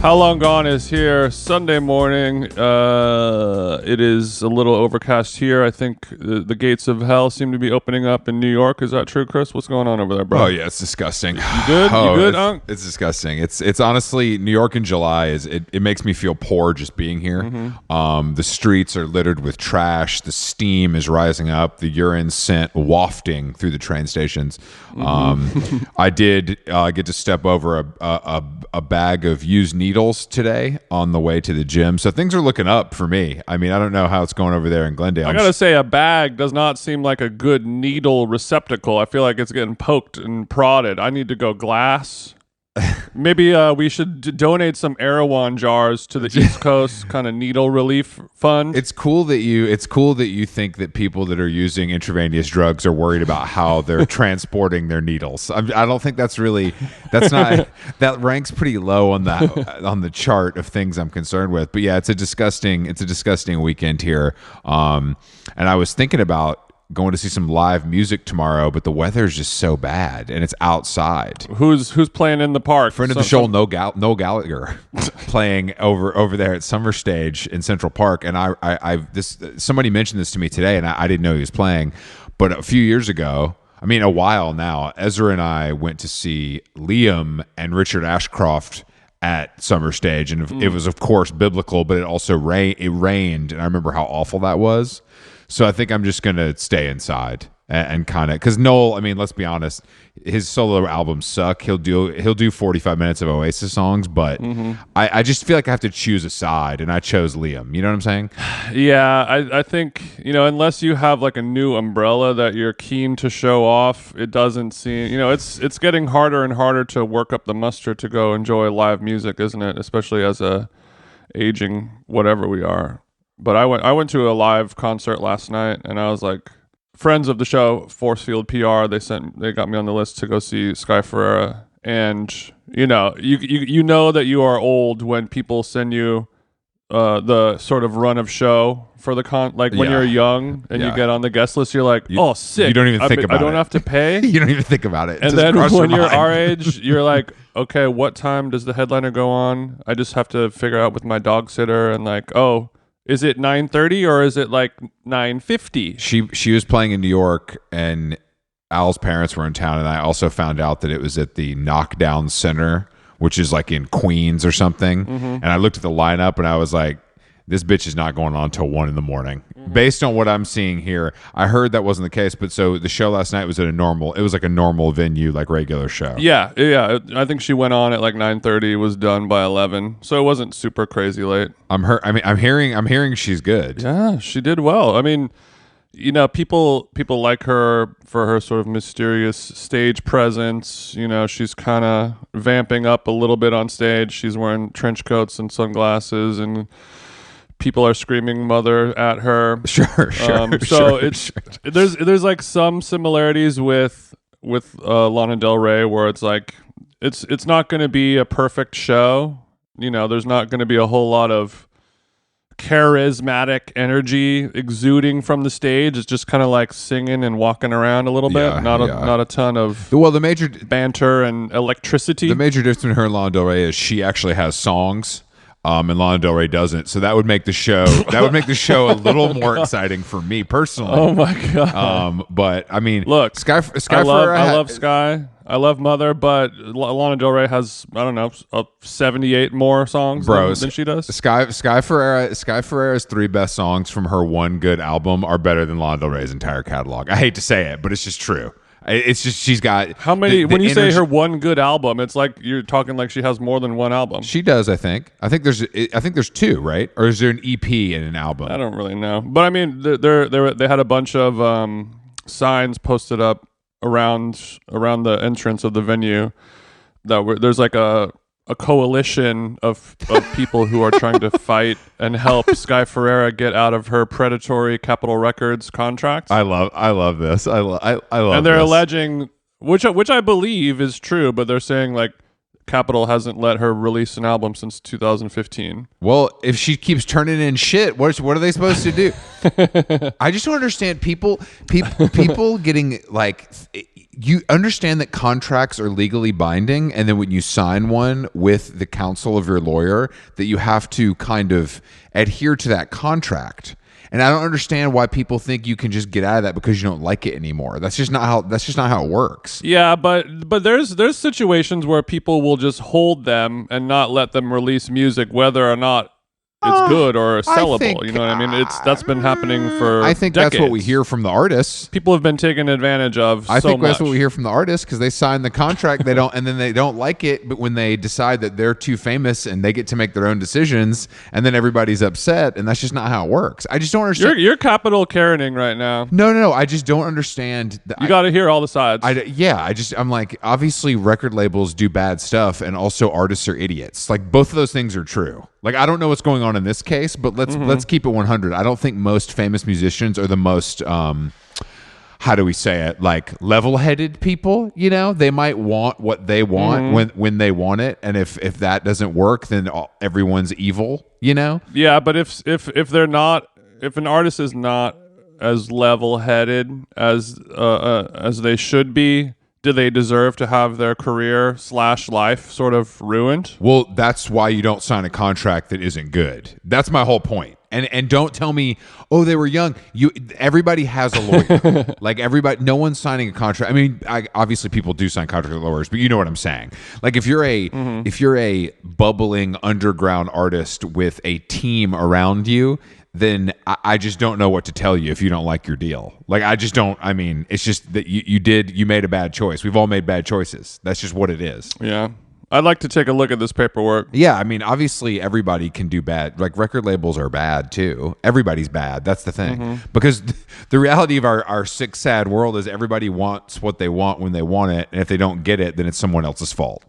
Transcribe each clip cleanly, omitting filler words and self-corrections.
How Long Gone is here Sunday morning. It is a little overcast here. I think the gates of hell seem to be opening up in New York. Is that true, Chris? What's going on over there, bro? Oh yeah, it's disgusting. You good? You good, Unc? It's disgusting. It's honestly, New York in July it makes me feel poor just being here. Mm-hmm. The streets are littered with trash. The steam is rising up. The urine scent wafting through the train stations. I did get to step over a bag of used needles today on the way to the gym, so things are looking up for me. I mean, I don't know how it's going over there in Glendale. I gotta say, a bag does not seem like a good needle receptacle. I feel like it's getting poked and prodded. I need to go glass. Maybe we should donate some Erewhon jars to the East Coast kind of needle relief fund. It's cool that you think that people that are using intravenous drugs are worried about how they're transporting their needles. I don't think that's not that ranks pretty low on the chart of things I'm concerned with. But yeah, it's a disgusting weekend here. And I was thinking about going to see some live music tomorrow, but the weather's just so bad and it's outside. Who's playing in the park? Friend of the show, Noel Gallagher, playing over there at Summer Stage in Central Park. And somebody mentioned this to me today, and I didn't know he was playing. But a few years ago, I mean a while now, Ezra and I went to see Liam and Richard Ashcroft at Summer Stage, and it was of course biblical, but it also rained, and I remember how awful that was. So I think I'm just going to stay inside and kind of, because Noel, I mean, let's be honest, his solo albums suck. He'll do 45 minutes of Oasis songs, but I just feel like I have to choose a side, and I chose Liam. You know what I'm saying? Yeah, I think, unless you have like a new umbrella that you're keen to show off, it doesn't seem, it's getting harder and harder to work up the muster to go enjoy live music, isn't it? Especially as a aging whatever we are. But I went to a live concert last night, and I was like, friends of the show, Force Field PR, they got me on the list to go see Sky Ferreira. And you know that you are old when people send you the sort of run of show for the when you're young and you get on the guest list, you're like, oh, sick. You don't even think about it. I don't have to pay. You don't even think about it. And then when you're our age, you're like, okay, what time does the headliner go on? I just have to figure out with my dog sitter, and like, oh, is it 9:30 or is it like 9:50? She was playing in New York, and Al's parents were in town, and I also found out that it was at the Knockdown Center, which is like in Queens or something. And I looked at the lineup, and I was like, this bitch is not going on until 1 a.m. Based on what I'm seeing here, I heard that wasn't the case. But so the show last night was it was like a normal venue, like regular show. Yeah. I think she went on at like 9:30, was done by 11, so it wasn't super crazy late. I'm hearing she's good. Yeah, she did well. I mean, people like her for her sort of mysterious stage presence. She's kind of vamping up a little bit on stage. She's wearing trench coats and sunglasses, and people are screaming "mother" at her. Sure. There's like some similarities with Lana Del Rey, where it's like it's not going to be a perfect show. There's not going to be a whole lot of charismatic energy exuding from the stage. It's just kind of like singing and walking around a little bit. Not a ton of the major banter and electricity. The major difference between her and Lana Del Rey is she actually has songs. And Lana Del Rey doesn't, so that would make the show a little more exciting for me personally. Oh my god! But I mean, look, Sky I love Sky. I love Mother, but Lana Del Rey has 78 more songs than she does. Sky Ferreira's 3 best songs from her one good album are better than Lana Del Rey's entire catalog. I hate to say it, but it's just true. It's just she's got how many. When you say her one good album, it's like you're talking like she has more than one album. She does, I think. I think there's 2, right? Or is there an EP in an album? I don't really know, but I mean, they had a bunch of signs posted up around the entrance of the venue there's like a coalition of people who are trying to fight and help Sky Ferreira get out of her predatory Capitol Records contract. I love this. I love. And they're alleging, which I believe is true, but they're saying like Capitol hasn't let her release an album since 2015. Well, if she keeps turning in shit, what are they supposed to do? I just don't understand people getting like you understand that contracts are legally binding, and then when you sign one with the counsel of your lawyer, that you have to kind of adhere to that contract. And I don't understand why people think you can just get out of that because you don't like it anymore. That's just not how it works. Yeah, but there's situations where people will just hold them and not let them release music, whether or not it's good or sellable. You know what I mean? That's been happening for I think decades. that's what we hear from the artists. People have been taken advantage of. I think that's much. what we hear from the artists because they sign the contract, and then they don't like it. But when they decide that they're too famous and they get to make their own decisions, and then everybody's upset, and that's just not how it works. I just don't understand. You're capital Karening right now. No. I just don't understand. You got to hear all the sides. I'm like, obviously record labels do bad stuff, and also artists are idiots. Like both of those things are true. Like I don't know what's going on in this case, but let's keep it 100. I don't think most famous musicians are the most how do we say it? Like level-headed people. You know, they might want what they want when they want it, and if that doesn't work, then everyone's evil. You know? Yeah, but if they're not, if an artist is not as level-headed as they should be, do they deserve to have their career / life sort of ruined? Well, that's why you don't sign a contract that isn't good. That's my whole point. And don't tell me, oh, they were young. Everybody has a lawyer. Like everybody, no one's signing a contract. I mean, obviously people do sign contracts with lawyers, but you know what I'm saying. Like if you're a bubbling underground artist with a team around you, then I just don't know what to tell you if you don't like your deal. Like I just don't. I mean, it's just that you made a bad choice. We've all made bad choices. That's just what it is. Yeah. I'd like to take a look at this paperwork. Yeah, I mean, obviously everybody can do bad. Like record labels are bad too. Everybody's bad. That's the thing. Because the reality of our sick, sad world is everybody wants what they want when they want it, and if they don't get it, then it's someone else's fault.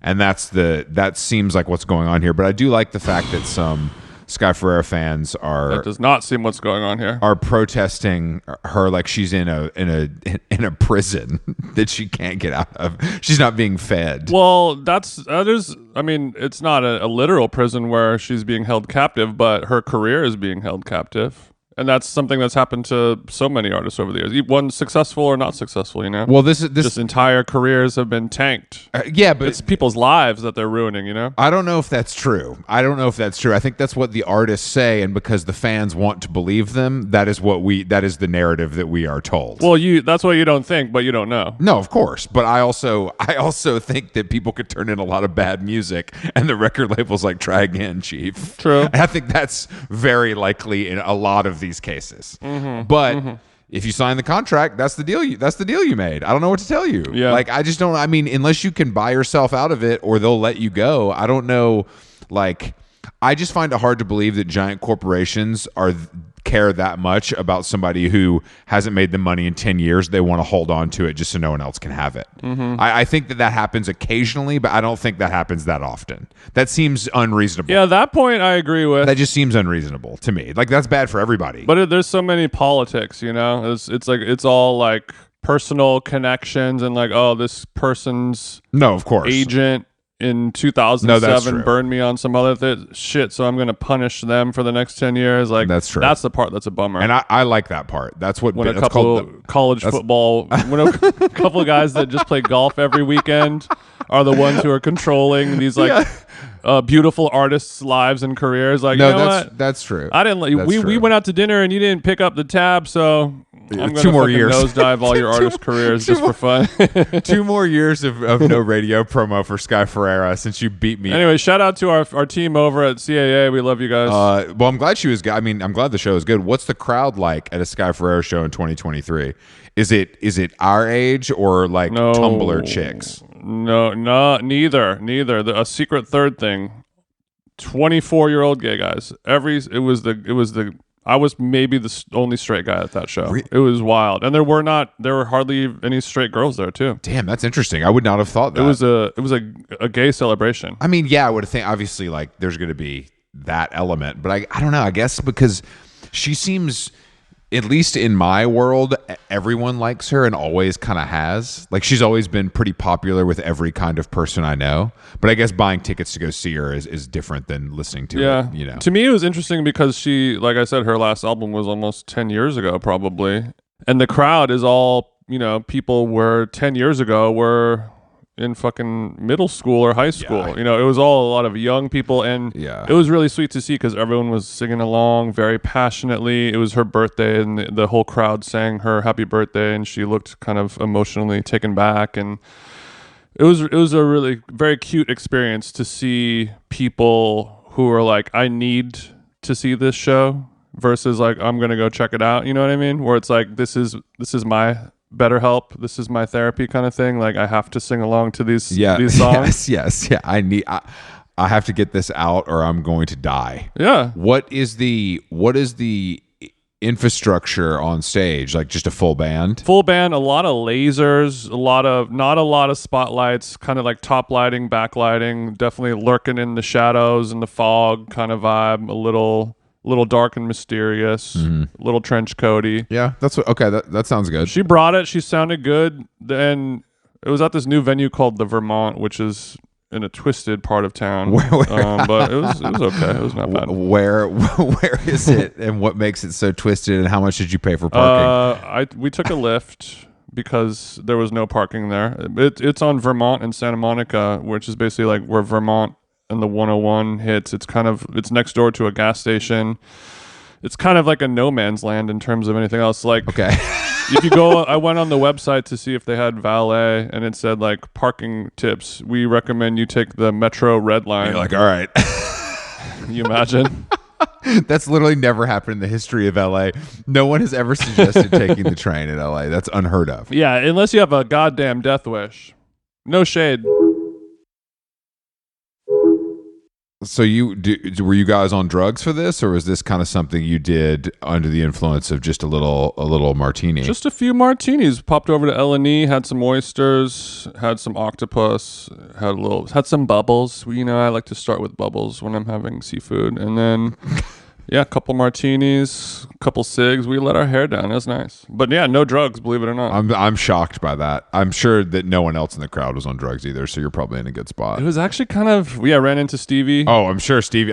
And that seems like what's going on here. But I do like the fact that some Sky Ferreira fans that does not seem what's going on here. Are protesting her like she's in a prison that she can't get out of. She's not being fed. Well, that's I mean, it's not a literal prison where she's being held captive, but her career is being held captive. And that's something that's happened to so many artists over the years. One successful or not successful, you know? Well, this just entire careers have been tanked. Yeah, but it's people's lives that they're ruining, you know? I don't know if that's true. I think that's what the artists say, and because the fans want to believe them, that is the narrative that we are told. Well, that's what you don't think, but you don't know. No, of course. But I also think that people could turn in a lot of bad music, and the record label's like, try again, chief. True. And I think that's very likely in a lot of these cases. But if you sign the contract, that's the deal you made. I don't know what to tell you. Yeah. Like I just don't. I mean, unless you can buy yourself out of it, or they'll let you go. I don't know. Like I just find it hard to believe that giant corporations care that much about somebody who hasn't made the money in 10 years. They want to hold on to it just so no one else can have it. I think that happens occasionally, but I don't think that happens that often. That seems unreasonable. Yeah, that point I agree with. That just seems unreasonable to me. Like that's bad for everybody. But there's so many politics, you know? It's like it's all like personal connections and like, oh, this person's of course agent in 2007 burned me on some other shit, so I'm going to punish them for the next 10 years. Like that's true. That's the part that's a bummer. And I like that part. That's what when a couple college football, when a couple of guys that just play golf every weekend are the ones who are controlling these like beautiful artists' lives and careers. Like, no, you know what? That's true. I didn't. We went out to dinner and you didn't pick up the tab, so I'm going to nosedive all your artist careers just for fun. 2 more years of no radio promo for Sky Ferreira since you beat me. Anyway, shout out to our team over at CAA. We love you guys. Well, I'm glad she was. I mean, I'm glad the show is good. What's the crowd like at a Sky Ferreira show in 2023? Is it our age or like Tumblr chicks? No, neither. A secret third thing. 24-year-old gay guys. I was maybe the only straight guy at that show. It was wild, and there were hardly any straight girls there too. Damn, that's interesting. I would not have thought that. It was a gay celebration. I mean, yeah, I would think obviously like there's going to be that element, but I don't know. I guess because she seems, at least in my world, everyone likes her and always kind of has. Like she's always been pretty popular with every kind of person I know. But I guess buying tickets to go see her is different than listening to her. You know. To me, it was interesting because she, like I said, her last album was almost 10 years ago, probably, and the crowd is all people were 10 years ago were in fucking middle school or high school. Yeah. It was all a lot of young people, and Yeah. it was really sweet to see because everyone was singing along very passionately. It was her birthday, and the whole crowd sang her happy birthday, and she looked kind of emotionally taken back, and it was a really very cute experience to see people who were like, I need to see this show versus like, I'm gonna go check it out. You know what I mean? Where it's like, this is my BetterHelp, this is my therapy kind of thing. Like, I have to sing along to these songs. Yes. Yeah. I have to get this out or I'm going to die. Yeah. What is the infrastructure on stage? Like just a full band? Full band, a lot of lasers, not a lot of spotlights, kind of like top lighting, backlighting, definitely lurking in the shadows and the fog kind of vibe, a little dark and mysterious, a little trench coaty. Yeah, that sounds good. She brought it. She sounded good. And it was at this new venue called the Vermont, which is in a twisted part of town. But it was okay. It was not bad. Where is it, and what makes it so twisted, and how much did you pay for parking? We took a lift because there was no parking there. It's on Vermont and Santa Monica, which is basically like where Vermont and the 101 hits. It's next door to a gas station. It's kind of like a no man's land in terms of anything else. Like, okay. If you go, I went on the website to see if they had valet, and it said like parking tips. We recommend you take the Metro Red Line. You're like, all right. Can you imagine? That's literally never happened in the history of LA. No one has ever suggested taking the train in LA. That's unheard of. Yeah, unless you have a goddamn death wish. No shade. So were you guys on drugs for this, or was this kind of something you did under the influence of just a little martini? Just a few martinis. Popped over to L&E, had some oysters, had some octopus, had some bubbles. I like to start with bubbles when I'm having seafood, and then a couple martinis, a couple cigs. We let our hair down. It was nice, but yeah, no drugs. Believe it or not. I'm shocked by that. I'm sure that no one else in the crowd was on drugs either, so you're probably in a good spot. It was actually kind of ran into Stevie. Oh, I'm sure Stevie.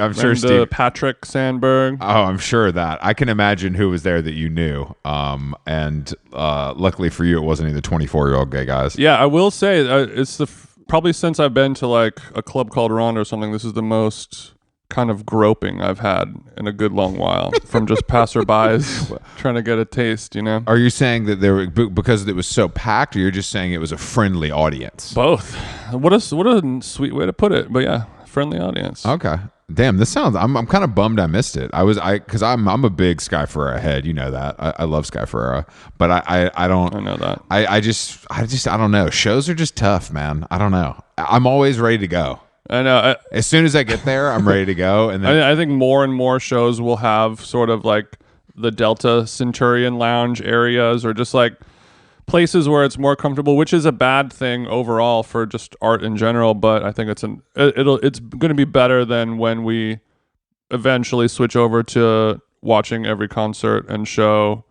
Patrick Sandberg. Oh, I'm sure that. I can imagine who was there that you knew. And luckily for you, it wasn't any of the 24-year-old gay guys. Yeah, I will say it's probably since I've been to like a club called Ronda or something. This is the most kind of groping I've had in a good long while from just passerbys trying to get a taste. Are you saying that there because it was so packed, or you're just saying it was a friendly audience? Both. What a sweet way to put it. But yeah, friendly audience. Okay. Damn, this sounds. I'm kind of bummed I missed it. Because I'm a big Sky Ferreira head. You know that. I love Sky Ferreira, but I don't. I know that. I just I don't know. Shows are just tough, man. I don't know. I'm always ready to go. I know. As soon as I get there, I'm ready to go. And then I think more and more shows will have sort of like the Delta Centurion Lounge areas, or just like places where it's more comfortable, which is a bad thing overall for just art in general. But I think it's going to be better than when we eventually switch over to watching every concert and show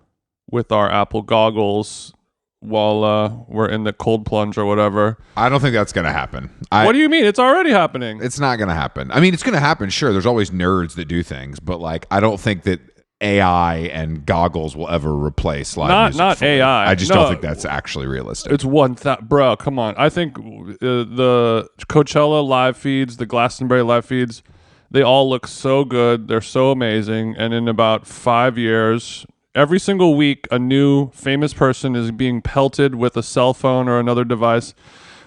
with our Apple goggles while we're in the cold plunge or whatever. I don't think that's going to happen. What do you mean? It's already happening. It's not going to happen. I mean, it's going to happen. Sure, there's always nerds that do things, but like, I don't think that AI and goggles will ever replace live music. Not AI. I just don't think that's actually realistic. It's bro, come on. I think the Coachella live feeds, the Glastonbury live feeds, they all look so good. They're so amazing. And in about 5 years, every single week, a new famous person is being pelted with a cell phone or another device.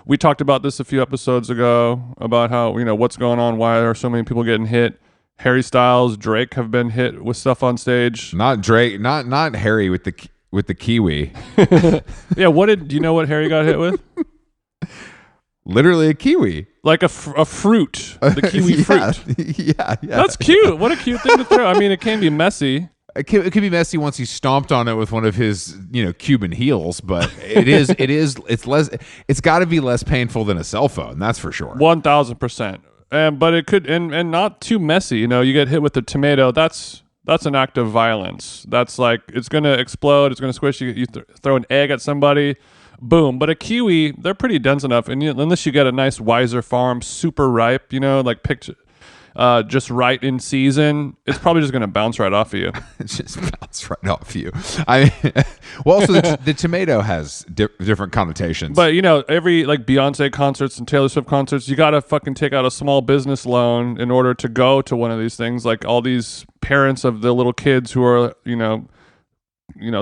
We talked about this a few episodes ago about how, what's going on, why are so many people getting hit. Harry Styles, Drake have been hit with stuff on stage. Not Drake, not Harry with the kiwi. Yeah, do you know what Harry got hit with? Literally a kiwi. Like a fruit. The kiwi fruit. Yeah. That's cute. What a cute thing to throw. I mean, it can be messy. It could be messy once he stomped on it with one of his, Cuban heels, but it's got to be less painful than a cell phone. That's for sure. 1,000%. But it could, and not too messy. You get hit with the tomato. That's an act of violence. That's like, it's going to explode. It's going to squish you. You throw an egg at somebody. Boom. But a kiwi, they're pretty dense enough. And unless you get a nice Weiser Farm, super ripe, like picture. just right in season, it's probably just going to bounce right off of you. Just bounce right off you. I mean, well, also the tomato has different connotations. But every like Beyonce concerts and Taylor Swift concerts, you got to fucking take out a small business loan in order to go to one of these things. Like all these parents of the little kids who are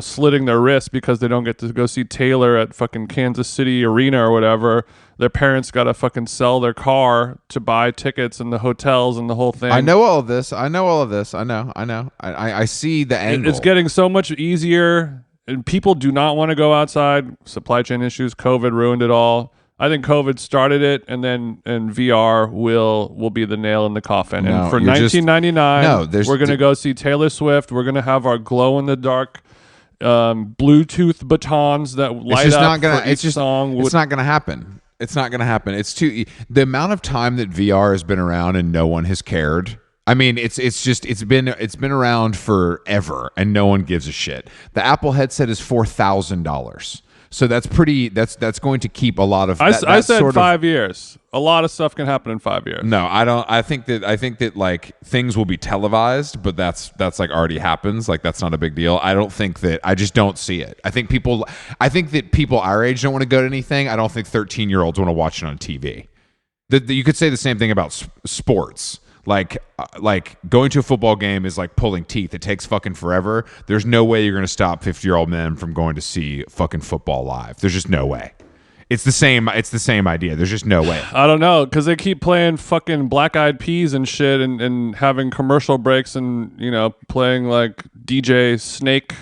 slitting their wrists because they don't get to go see Taylor at fucking Kansas City Arena or whatever. Their parents got to fucking sell their car to buy tickets and the hotels and the whole thing. I know all of this. I know. I see the angle. It's getting so much easier, and people do not want to go outside. Supply chain issues, COVID ruined it all. I think COVID started it, and VR will be the nail in the coffin. No, and for $19.99, we're going to go see Taylor Swift. We're going to have our glow-in-the-dark Bluetooth batons that light up for each song. It's not going to happen. It's not going to happen. It's too the amount of time that VR has been around and no one has cared. I mean, it's been around forever and no one gives a shit. The Apple headset is $4,000. So that's going to keep a lot of. I said 5 years. A lot of stuff can happen in 5 years. No, I don't. I think that like things will be televised, but that's like already happens. Like that's not a big deal. I don't think that. I just don't see it. I think that people our age don't want to go to anything. I don't think 13-year-olds want to watch it on TV. You could say the same thing about sports. Like going to a football game is like pulling teeth. It takes fucking forever. There's no way you're going to stop 50-year-old men from going to see fucking football live. There's just no way. It's the same idea. There's just no way. I don't know, because they keep playing fucking Black Eyed Peas and shit and having commercial breaks and, playing like DJ Snake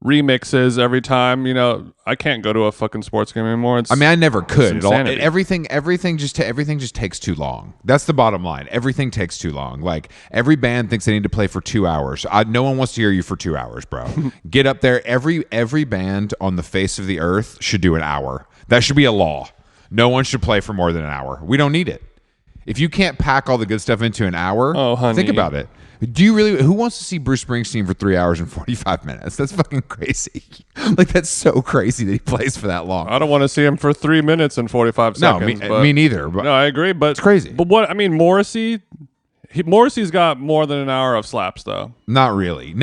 remixes every time. I can't go to a fucking sports game anymore. I never could at all. Everything just takes too long. That's the bottom line. Everything takes too long. Like every band thinks they need to play for 2 hours. No one wants to hear you for 2 hours, bro. Get up there. Every band on the face of the earth should do an hour. That should be a law. No one should play for more than an hour. We don't need it. If you can't pack all the good stuff into an hour, think about it. Do you really? Who wants to see Bruce Springsteen for 3 hours and 45 minutes? That's fucking crazy. Like that's so crazy that he plays for that long. I don't want to see him for 3 minutes and 45 seconds. No, me neither. But no, I agree. But it's crazy. But what I mean, Morrissey's got more than an hour of slaps though. Not really.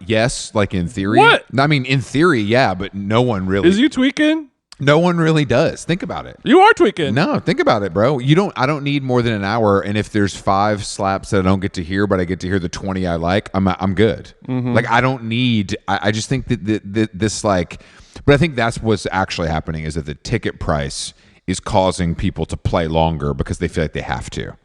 Yes, like in theory. What? I mean, in theory, yeah, but no one really. Is you tweaking? No one really does. Think about it. You are tweaking. No, think about it, bro. I don't need more than an hour, and if there's 5 slaps that I don't get to hear, but I get to hear the 20 I like, I'm good. Mm-hmm. Like I don't need. I just think that this like, but I think that's what's actually happening is that the ticket price is causing people to play longer because they feel like they have to.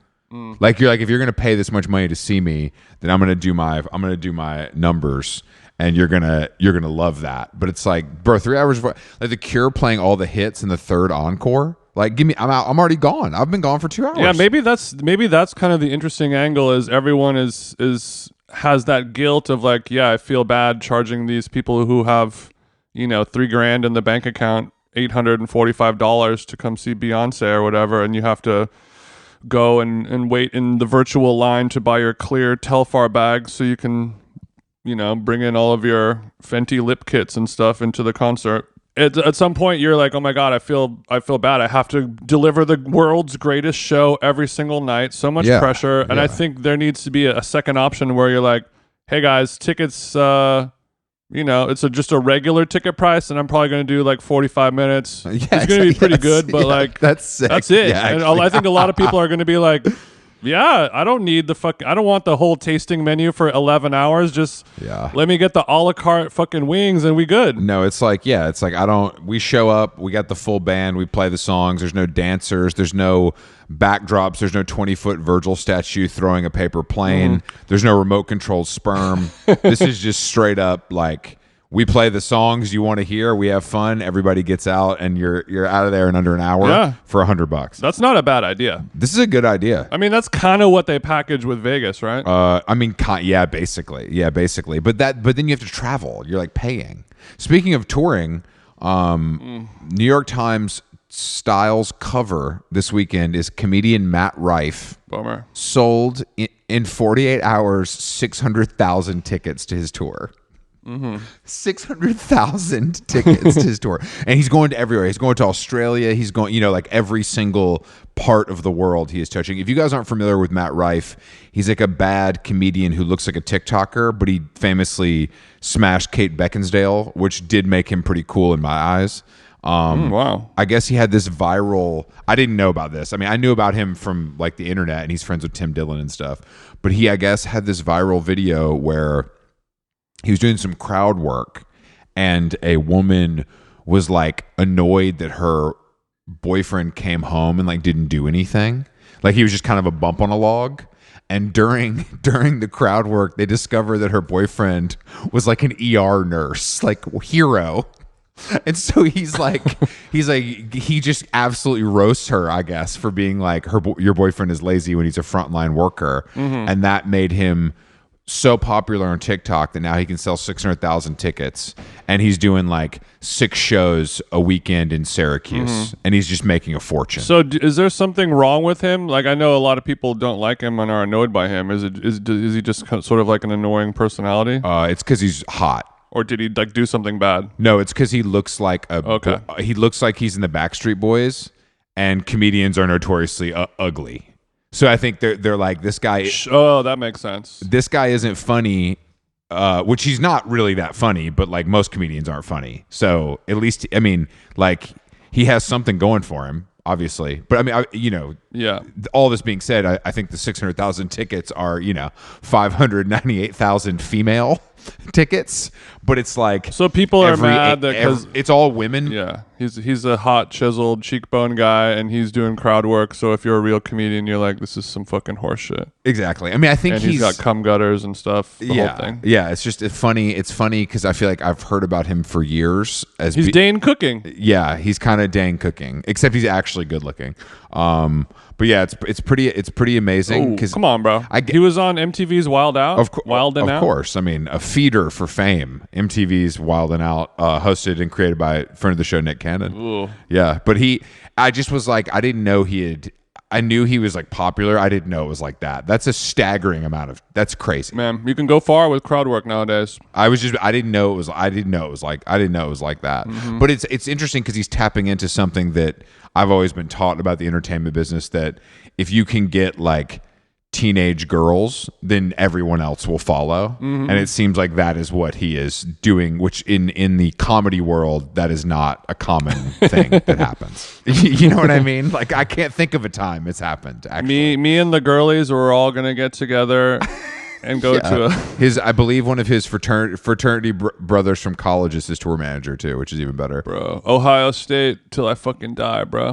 Like you're like, if you're gonna pay this much money to see me, then I'm gonna do my numbers. And you're gonna love that, but it's like, bro, 3 hours. Like The Cure playing all the hits in the third encore. Like, give me, I'm out. I'm already gone. I've been gone for 2 hours. Yeah, maybe that's kind of the interesting angle. Is everyone has that guilt of like, yeah, I feel bad charging these people who have $3,000 in the bank account, $845 to come see Beyonce or whatever, and you have to go and wait in the virtual line to buy your clear Telfar bag so you can. Bring in all of your Fenty lip kits and stuff into the concert. At some point, you're like, oh my God, I feel bad. I have to deliver the world's greatest show every single night. So much pressure. And I think there needs to be a second option where you're like, hey guys, tickets, it's just a regular ticket price, and I'm probably going to do like 45 minutes. Yeah, it's going to be pretty good, but that's sick. That's it. Yeah, and I think a lot of people are going to be like, yeah, I don't need I don't want the whole tasting menu for 11 hours. Just let me get the a la carte fucking wings and we good. No, it's like we show up, we got the full band, we play the songs, there's no dancers, there's no backdrops, there's no 20-foot Virgil statue throwing a paper plane, there's no remote controlled sperm. This is just straight up like, we play the songs you want to hear. We have fun. Everybody gets out, and you're out of there in under an hour for $100. That's not a bad idea. This is a good idea. I mean, that's kind of what they package with Vegas, right? Basically. But then you have to travel. You're like paying. Speaking of touring, New York Times Styles cover this weekend is comedian Matt Rife. Bummer. Sold in 48 hours 600,000 tickets to his tour. Mm-hmm. 600,000 tickets to his tour. And he's going to everywhere. He's going to Australia. He's going, you know, like every single part of the world he is touching. If you guys aren't familiar with Matt Rife, he's like a bad comedian who looks like a TikToker, but he famously smashed Kate Beckinsale, which did make him pretty cool in my eyes. Wow. I guess he had this viral, I didn't know about this. I mean, I knew about him from like the internet, and he's friends with Tim Dillon and stuff. But he, I guess, had this viral video where he was doing some crowd work, and a woman was like annoyed that her boyfriend came home and like didn't do anything. Like he was just kind of a bump on a log. And during the crowd work, they discover that her boyfriend was like an ER nurse, like hero. And so he just absolutely roasts her, I guess, for being like your boyfriend is lazy when he's a frontline worker. Mm-hmm. And that made him so popular on TikTok that now he can sell 600,000 tickets, and he's doing like 6 shows a weekend in Syracuse, and he's just making a fortune. So is there something wrong with him? Like, I know a lot of people don't like him and are annoyed by him. Is he just sort of like an annoying personality? It's because he's hot. Or did he like do something bad? No, it's because he looks like he looks like he's in the Backstreet Boys, and comedians are notoriously ugly. So I think they're like, this guy. Oh, that makes sense. This guy isn't funny, which he's not really that funny, but like most comedians aren't funny. So at least, I mean, like he has something going for him, obviously. But I mean, yeah. All this being said, I think the 600,000 tickets are 598,000 female tickets, but it's like, so people are mad that because it's all women. Yeah, he's a hot chiseled cheekbone guy, and he's doing crowd work. So if you're a real comedian, you're like, this is some fucking horse shit. Exactly. I mean, I think and he's got cum gutters and stuff. The whole thing. Yeah, it's just funny. It's funny because I feel like I've heard about him for years as he's Dane Cooking. Yeah, he's kind of Dane Cooking, except he's actually good looking. But yeah, it's pretty amazing. Because come on, bro. He was on MTV's Wild Out. Of course. I mean, a feeder for fame. MTV's Wild and Out, hosted and created by friend of the show Nick Cannon. Ooh. Yeah, but I just was like, I didn't know I knew he was like popular. I didn't know it was like that. That's a staggering amount that's crazy. Man, you can go far with crowd work nowadays. I didn't know it was like that. Mm-hmm. But it's interesting because he's tapping into something that I've always been taught about the entertainment business, that if you can get like teenage girls, then everyone else will follow. Mm-hmm. And it seems like that is what he is doing, which in the comedy world, that is not a common thing that happens. You know what I mean? Like, I can't think of a time it's happened, actually. Me and the girlies were all going to get together and go to I believe one of his fraternity brothers from college is his tour manager too, which is even better. Bro, Ohio State till I fucking die, bro.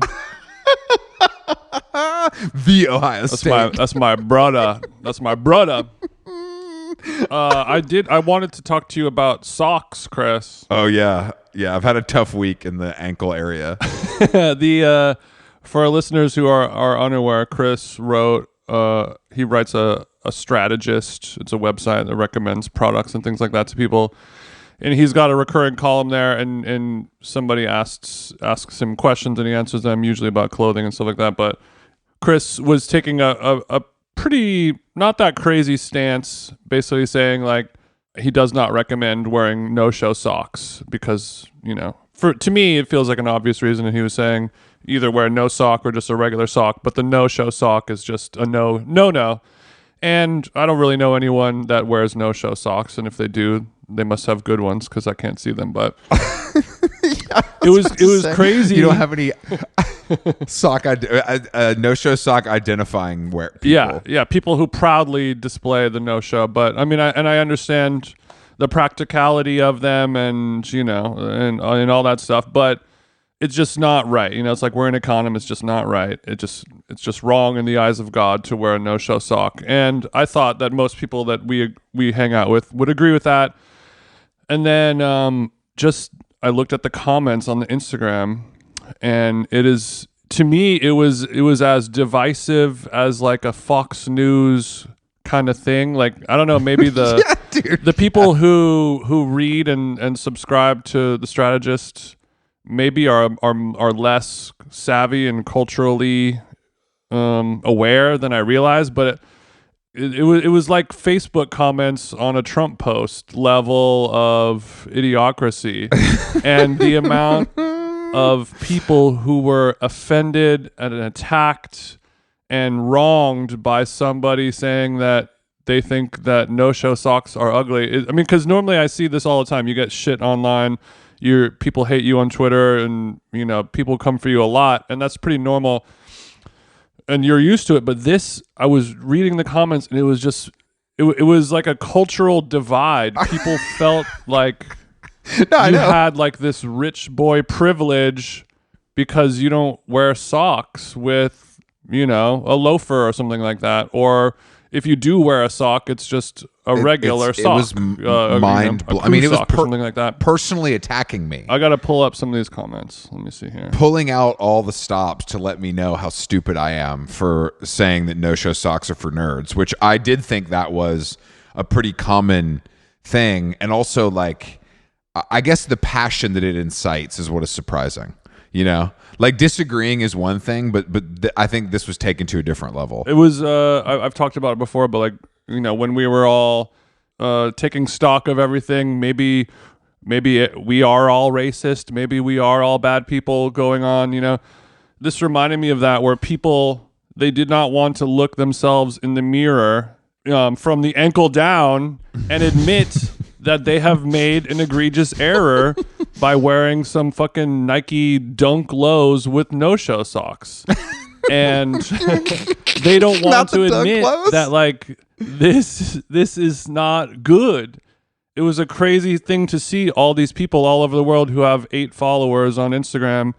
The Ohio State. That's my brother. That's my brother. I wanted to talk to you about socks, Chris. Oh yeah. I've had a tough week in the ankle area. For our listeners who are unaware, Chris wrote. He writes a strategist. It's a website that recommends products and things like that to people. And he's got a recurring column there, and somebody asks him questions, and he answers them, usually about clothing and stuff like that. But Chris was taking a pretty not that crazy stance, basically saying like he does not recommend wearing no-show socks because, to me it feels like an obvious reason. And he was saying either wear no sock or just a regular sock, but the no-show sock is just a no. And I don't really know anyone that wears no-show socks, and if they do, they must have good ones because I can't see them. But it was crazy. You don't have any no-show sock identifying people. Yeah, people who proudly display the no-show. But I mean, I understand the practicality of them, and and all that stuff. But it's just not right. It's like we're an economist. It's just not right. It's just wrong in the eyes of God to wear a no-show sock. And I thought that most people that we hang out with would agree with that. And then I looked at the comments on the Instagram, and to me it was as divisive as like a Fox News kind of thing. Like, I don't know, maybe the people who read and subscribe to The Strategist maybe are less savvy and culturally aware than I realized, but it was like Facebook comments on a Trump post level of idiocracy, and the amount of people who were offended and attacked and wronged by somebody saying that they think that no-show socks are ugly. I mean, because normally I see this all the time. You get shit online. People hate you on Twitter, and people come for you a lot, and that's pretty normal. And you're used to it. But this, I was reading the comments, and it was just, it was like a cultural divide. People felt like you had like this rich boy privilege because you don't wear socks with, a loafer or something like that, or if you do wear a sock, it's just a regular sock. It was mind-blowing. I mean, it was something like that. Personally attacking me. I got to pull up some of these comments. Let me see here. Pulling out all the stops to let me know how stupid I am for saying that no-show socks are for nerds, which I did think that was a pretty common thing. And also, like, I guess the passion that it incites is what is surprising. Like disagreeing is one thing, but I think this was taken to a different level. It was I've talked about it before, but like when we were all taking stock of everything, maybe we are all racist, maybe we are all bad people going on. This reminded me of that, where people, they did not want to look themselves in the mirror from the ankle down and admit that they have made an egregious error by wearing some fucking Nike Dunk Lows with no-show socks. And they don't want to admit that, like, this is not good. It was a crazy thing to see all these people all over the world who have 8 followers on Instagram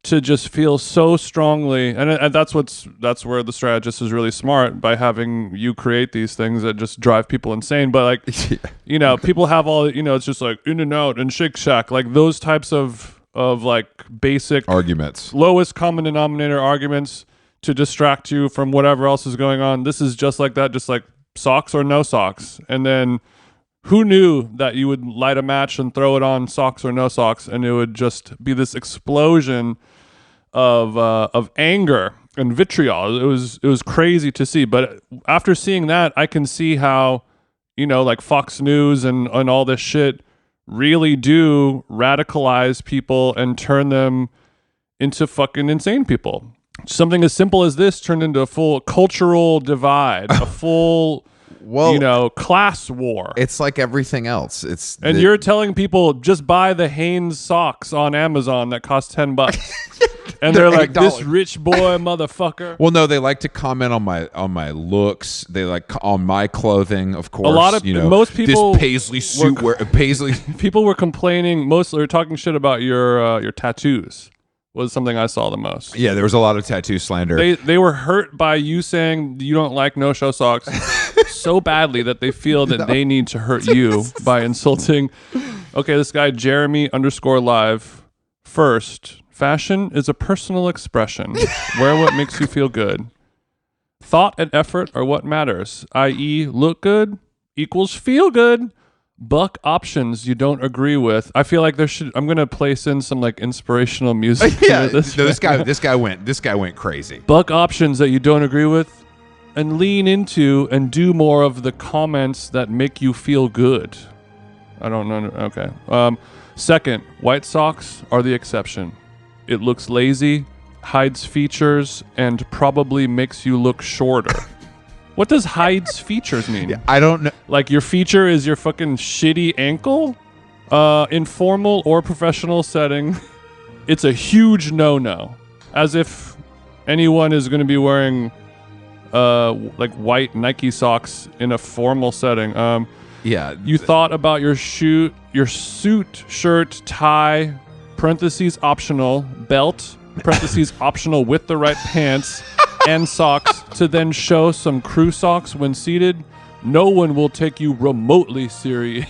to just feel so strongly, and that's where the strategist is really smart, by having you create these things that just drive people insane. But like, people have all, it's just like In and Out and Shake Shack, like those types of like basic arguments, lowest common denominator arguments to distract you from whatever else is going on. This is just like that, just like socks or no socks. And then who knew that you would light a match and throw it on socks or no socks, and it would just be this explosion of anger and vitriol. It was crazy to see. But after seeing that, I can see how, like Fox News and all this shit really do radicalize people and turn them into fucking insane people. Something as simple as this turned into a full cultural divide, a full class war. It's like everything else. You're telling people, just buy the Hanes socks on Amazon that cost $10. And they're like, $8. This rich boy motherfucker. Well, no, they like to comment on my looks. They like on my clothing, of course. A lot of most people, this paisley suit, paisley. People were complaining. Mostly, were talking shit about your tattoos. Was something I saw the most. Yeah, there was a lot of tattoo slander. They were hurt by you saying you don't like no-show socks so badly that they feel that they need to hurt you by insulting. Okay, this guy Jeremy_live. First, fashion is a personal expression. Wear what makes you feel good. Thought and effort are what matters, i.e. look good equals feel good. Buck options you don't agree with. I feel like I'm gonna place in some like inspirational music. Yeah, this guy went crazy. Buck options that you don't agree with, and lean into and do more of the comments that make you feel good. I don't know. Okay. Second, white socks are the exception. It looks lazy, hides features, and probably makes you look shorter. What does hides features mean? Yeah, I don't know. Like your feature is your fucking shitty ankle? In formal or professional setting, it's a huge no-no. As if anyone is going to be wearing like white Nike socks in a formal setting. Yeah. You thought about your suit, shirt, tie, parentheses optional, belt, parentheses optional with the right pants, and socks to then show some crew socks when seated. No one will take you remotely serious.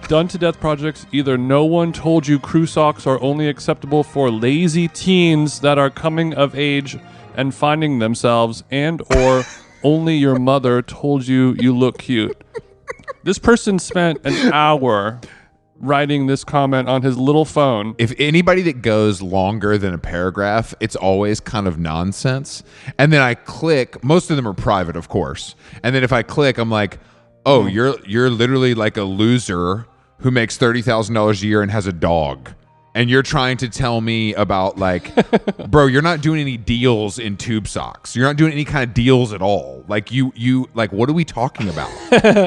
Done to death projects. Either no one told you crew socks are only acceptable for lazy teens that are coming of age and finding themselves, and or only your mother told you look cute. This person spent an hour writing this comment on his little phone. If anybody that goes longer than a paragraph, it's always kind of nonsense. And then I click, most of them are private, of course. And then if I click, I'm like, oh, you're literally like a loser who makes $30,000 a year and has a dog. And you're trying to tell me about like, bro, you're not doing any deals in tube socks. You're not doing any kind of deals at all. Like you like, what are we talking about?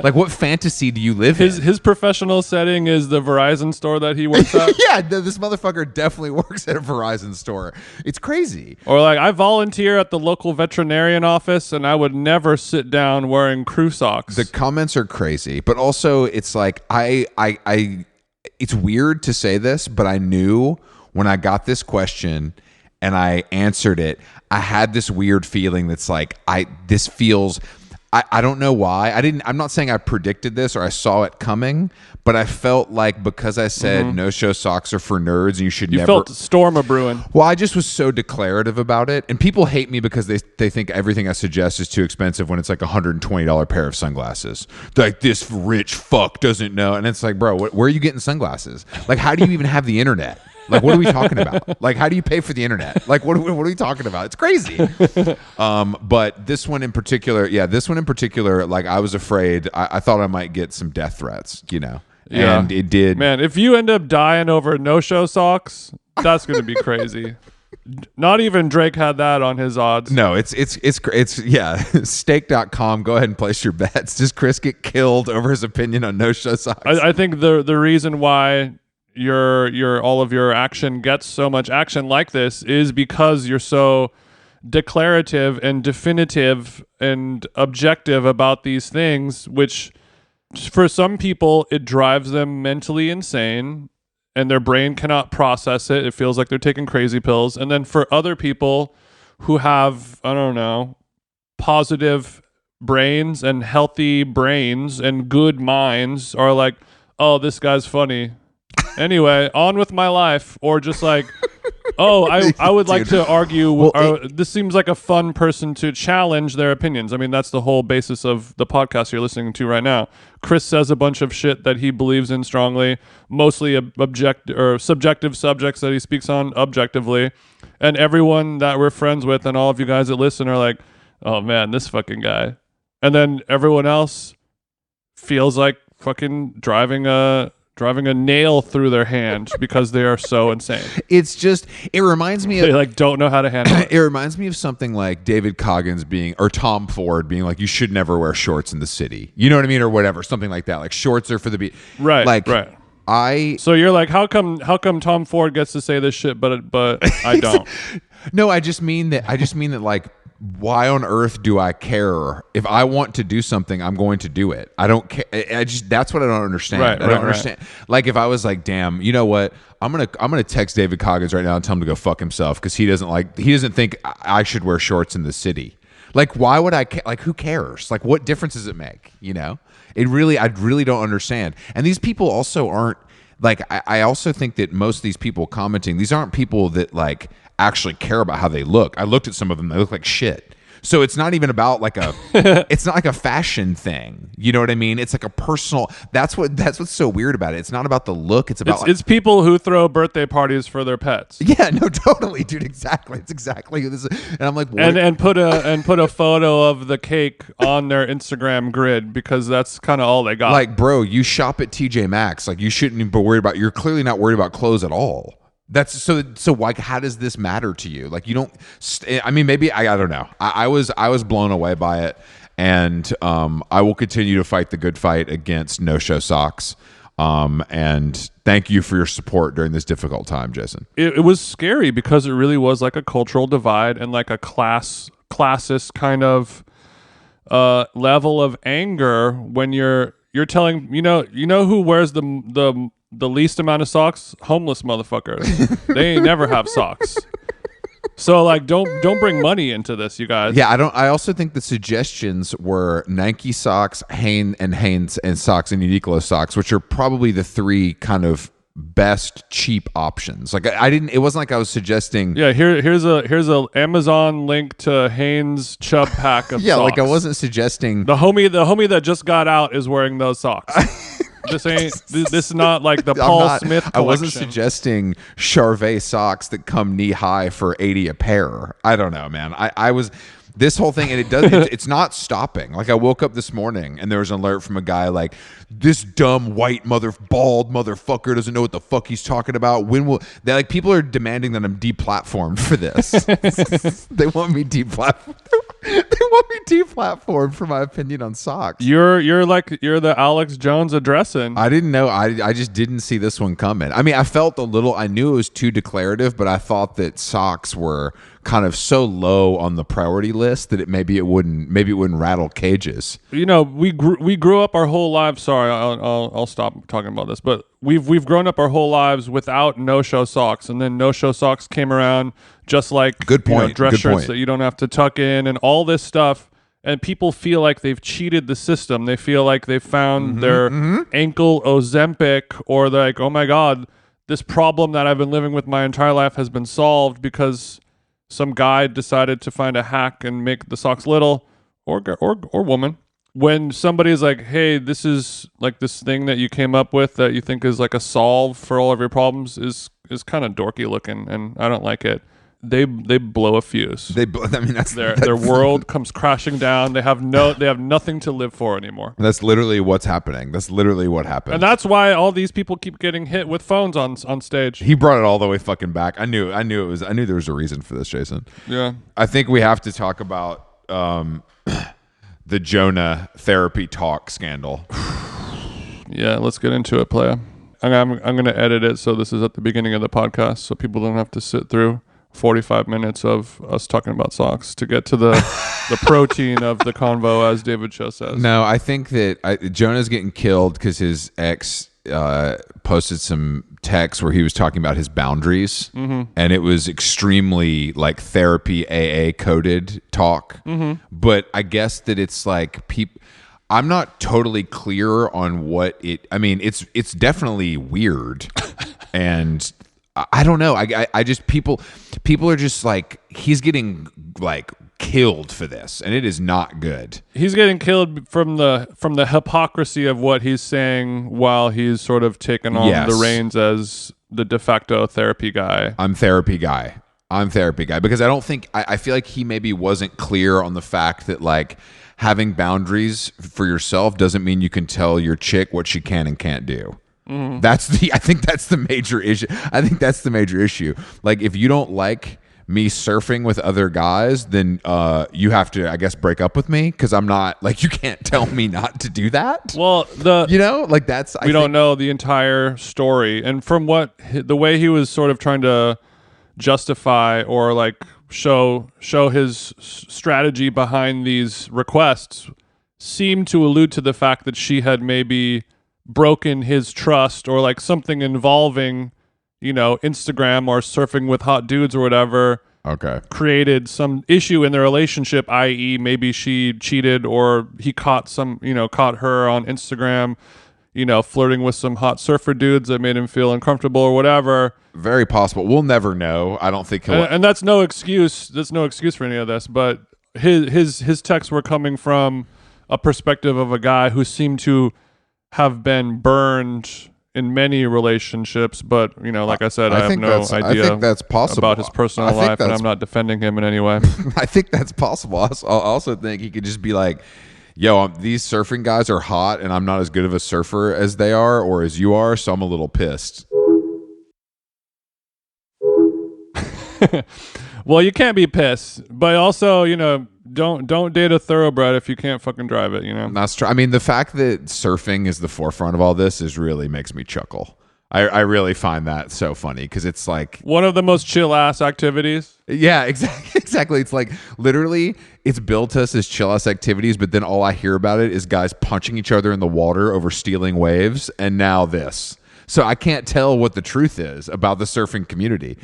Like, what fantasy do you live in? His professional setting is the Verizon store that he works at. Yeah, this motherfucker definitely works at a Verizon store. It's crazy. Or like, I volunteer at the local veterinarian office, and I would never sit down wearing crew socks. The comments are crazy, but also it's like it's weird to say this, but I knew when I got this question and I answered it, I had this weird feeling that's like, this feels, I don't know why. I'm not saying I predicted this or I saw it coming, but I felt like because I said no-show socks are for nerds and you should never. You felt storm a brewing. Well, I just was so declarative about it. And people hate me because they think everything I suggest is too expensive when it's like a $120 pair of sunglasses. Like, this rich fuck doesn't know. And it's like, bro, where are you getting sunglasses? Like, how do you even have the internet? Like, what are we talking about? Like, how do you pay for the internet? Like, what are we talking about? It's crazy. But this one in particular, like, I was afraid. I thought I might get some death threats, you know? Yeah. And it did. Man, if you end up dying over no-show socks, that's going to be crazy. Not even Drake had that on his odds. No, it's yeah. Stake.com. Go ahead and place your bets. Does Chris get killed over his opinion on no-show socks? I think the reason why your all of your action gets so much action like this is because you're so declarative and definitive and objective about these things, which for some people it drives them mentally insane and their brain cannot process it. It feels like they're taking crazy pills. And then for other people who have, I don't know, positive brains and healthy brains and good minds are like, oh, this guy's funny. Anyway, on with my life. Or just like, oh, I would like to argue. This seems like a fun person to challenge their opinions. I mean, that's the whole basis of the podcast you're listening to right now. Chris says a bunch of shit that he believes in strongly, mostly subjective subjects that he speaks on objectively. And everyone that we're friends with and all of you guys that listen are like, oh man, this fucking guy. And then everyone else feels like fucking driving a nail through their hand because they are so insane. It's just, it reminds me of, they like don't know how to handle it. It reminds me of something like David Coggins or Tom Ford being like, you should never wear shorts in the city. You know what I mean? Or whatever, something like that. Like, shorts are for the beat. Right. Like, right. So you're like, how come Tom Ford gets to say this shit, but I don't? No, I just mean that like, why on earth do I care? If I want to do something, I'm going to do it. I don't care. That's what I don't understand. I don't understand. Like, if I was like, damn, you know what? I'm gonna text David Coggins right now and tell him to go fuck himself because he doesn't think I should wear shorts in the city. Like, why would I care? Like, who cares? Like, what difference does it make? You know, I really don't understand. And these people also aren't like, I also think that most of these people commenting, these aren't people that like actually care about how they look. I looked at some of them; they look like shit. So it's not even about like it's not like a fashion thing. You know what I mean? It's like a personal. That's what's so weird about it. It's not about the look. It's about it's people who throw birthday parties for their pets. Yeah, no, totally, dude. Exactly. It's exactly who this is. And I'm like, what? And put a photo of the cake on their Instagram grid because that's kind of all they got. Like, bro, you shop at TJ Maxx. Like, you shouldn't even be worried about. You're clearly not worried about clothes at all. That's so like, how does this matter to you? Like, you don't, I mean, maybe, I don't know. I was blown away by it. And I will continue to fight the good fight against no-show socks. And thank you for your support during this difficult time, Jason. It was scary because it really was like a cultural divide and like a classist kind of level of anger when you're telling, you know who wears the least amount of socks? Homeless motherfuckers. They ain't never have socks. So like, don't bring money into this, you guys. Yeah, I also think the suggestions were Nike socks, Hanes and socks, and Uniqlo socks, which are probably the three kind of best cheap options. Like, it wasn't like I was suggesting. Yeah, here's a Amazon link to Hanes Chubb pack of yeah, socks. like I wasn't suggesting the homie that just got out is wearing those socks. This ain't. This is not like the I'm Paul not- Smith collection. I wasn't suggesting Charvet socks that come knee high for 80 a pair. I don't know, man. I was this whole thing, and it's not stopping. Like I woke up this morning and there was an alert from a guy like, this dumb white bald motherfucker doesn't know what the fuck he's talking about. When will they, like, people are demanding that I'm deplatformed for this. They want me deplatformed. They want me deplatformed for my opinion on socks. You're the Alex Jones addressing. I didn't know. I just didn't see this one coming. I mean, I felt a little. I knew it was too declarative, but I thought that socks were kind of so low on the priority list that maybe it wouldn't rattle cages. You know, we grew up our whole lives. Sorry, I'll stop talking about this. But we've grown up our whole lives without no-show socks, and then no-show socks came around, just like Good point. You know, dress Good shirts point. that you don't have to tuck in, and all this stuff. And people feel like they've cheated the system. They feel like they've found their ankle Ozempic, or they're like, oh my god, this problem that I've been living with my entire life has been solved because some guy decided to find a hack and make the socks little, or woman. When somebody's like, hey, this is like this thing that you came up with that you think is like a solve for all of your problems is kind of dorky looking, and I don't like it. They blow a fuse. I mean, that's Their world comes crashing down. They have nothing to live for anymore. That's literally what's happening. That's literally what happened. And that's why all these people keep getting hit with phones on stage. He brought it all the way fucking back. I knew there was a reason for this, Jason. Yeah. I think we have to talk about the Jonah therapy talk scandal. Yeah, let's get into it, playa. I'm going to edit it so this is at the beginning of the podcast so people don't have to sit through 45 minutes of us talking about socks to get to the protein of the convo, as David Cho says. No, I think that Jonah's getting killed because his ex posted some text where he was talking about his boundaries, and it was extremely like therapy AA coded talk. But I guess that it's like I'm not totally clear on what it. I mean, it's definitely weird, and I don't know. I just people are just like, he's getting like killed for this, and it is not good. He's getting killed from the hypocrisy of what he's saying while he's sort of taken on the reins as the de facto therapy guy. I'm therapy guy because I feel like he maybe wasn't clear on the fact that like having boundaries for yourself doesn't mean you can tell your chick what she can and can't do. I think that's the major issue. Like, if you don't like me surfing with other guys, then you have to, I guess, break up with me, because I'm not, like, you can't tell me not to do that. Well, we don't know the entire story, and from the way he was sort of trying to justify or like show his strategy behind these requests seemed to allude to the fact that she had maybe broken his trust, or like something involving, you know, Instagram or surfing with hot dudes or whatever. Okay. Created some issue in their relationship, i.e. maybe she cheated, or he caught her on Instagram, you know, flirting with some hot surfer dudes that made him feel uncomfortable or whatever. Very possible. We'll never know. I don't think he'll. And that's no excuse. That's no excuse for any of this. But his texts were coming from a perspective of a guy who seemed to have been burned in many relationships, but, you know, like I said, I have no idea I think that's possible about his personal life, and I'm not defending him in any way. I think that's possible. I also think he could just be like, yo, these surfing guys are hot, and I'm not as good of a surfer as they are or as you are, so I'm a little pissed. Well, you can't be pissed, but also, you know, don't date a thoroughbred if you can't fucking drive it, you know? That's true. I mean, the fact that surfing is the forefront of all this really makes me chuckle. I really find that so funny, because it's like one of the most chill ass activities. Yeah, exactly. It's like, literally, it's billed to us as chill ass activities, but then all I hear about it is guys punching each other in the water over stealing waves, and now this. So I can't tell what the truth is about the surfing community.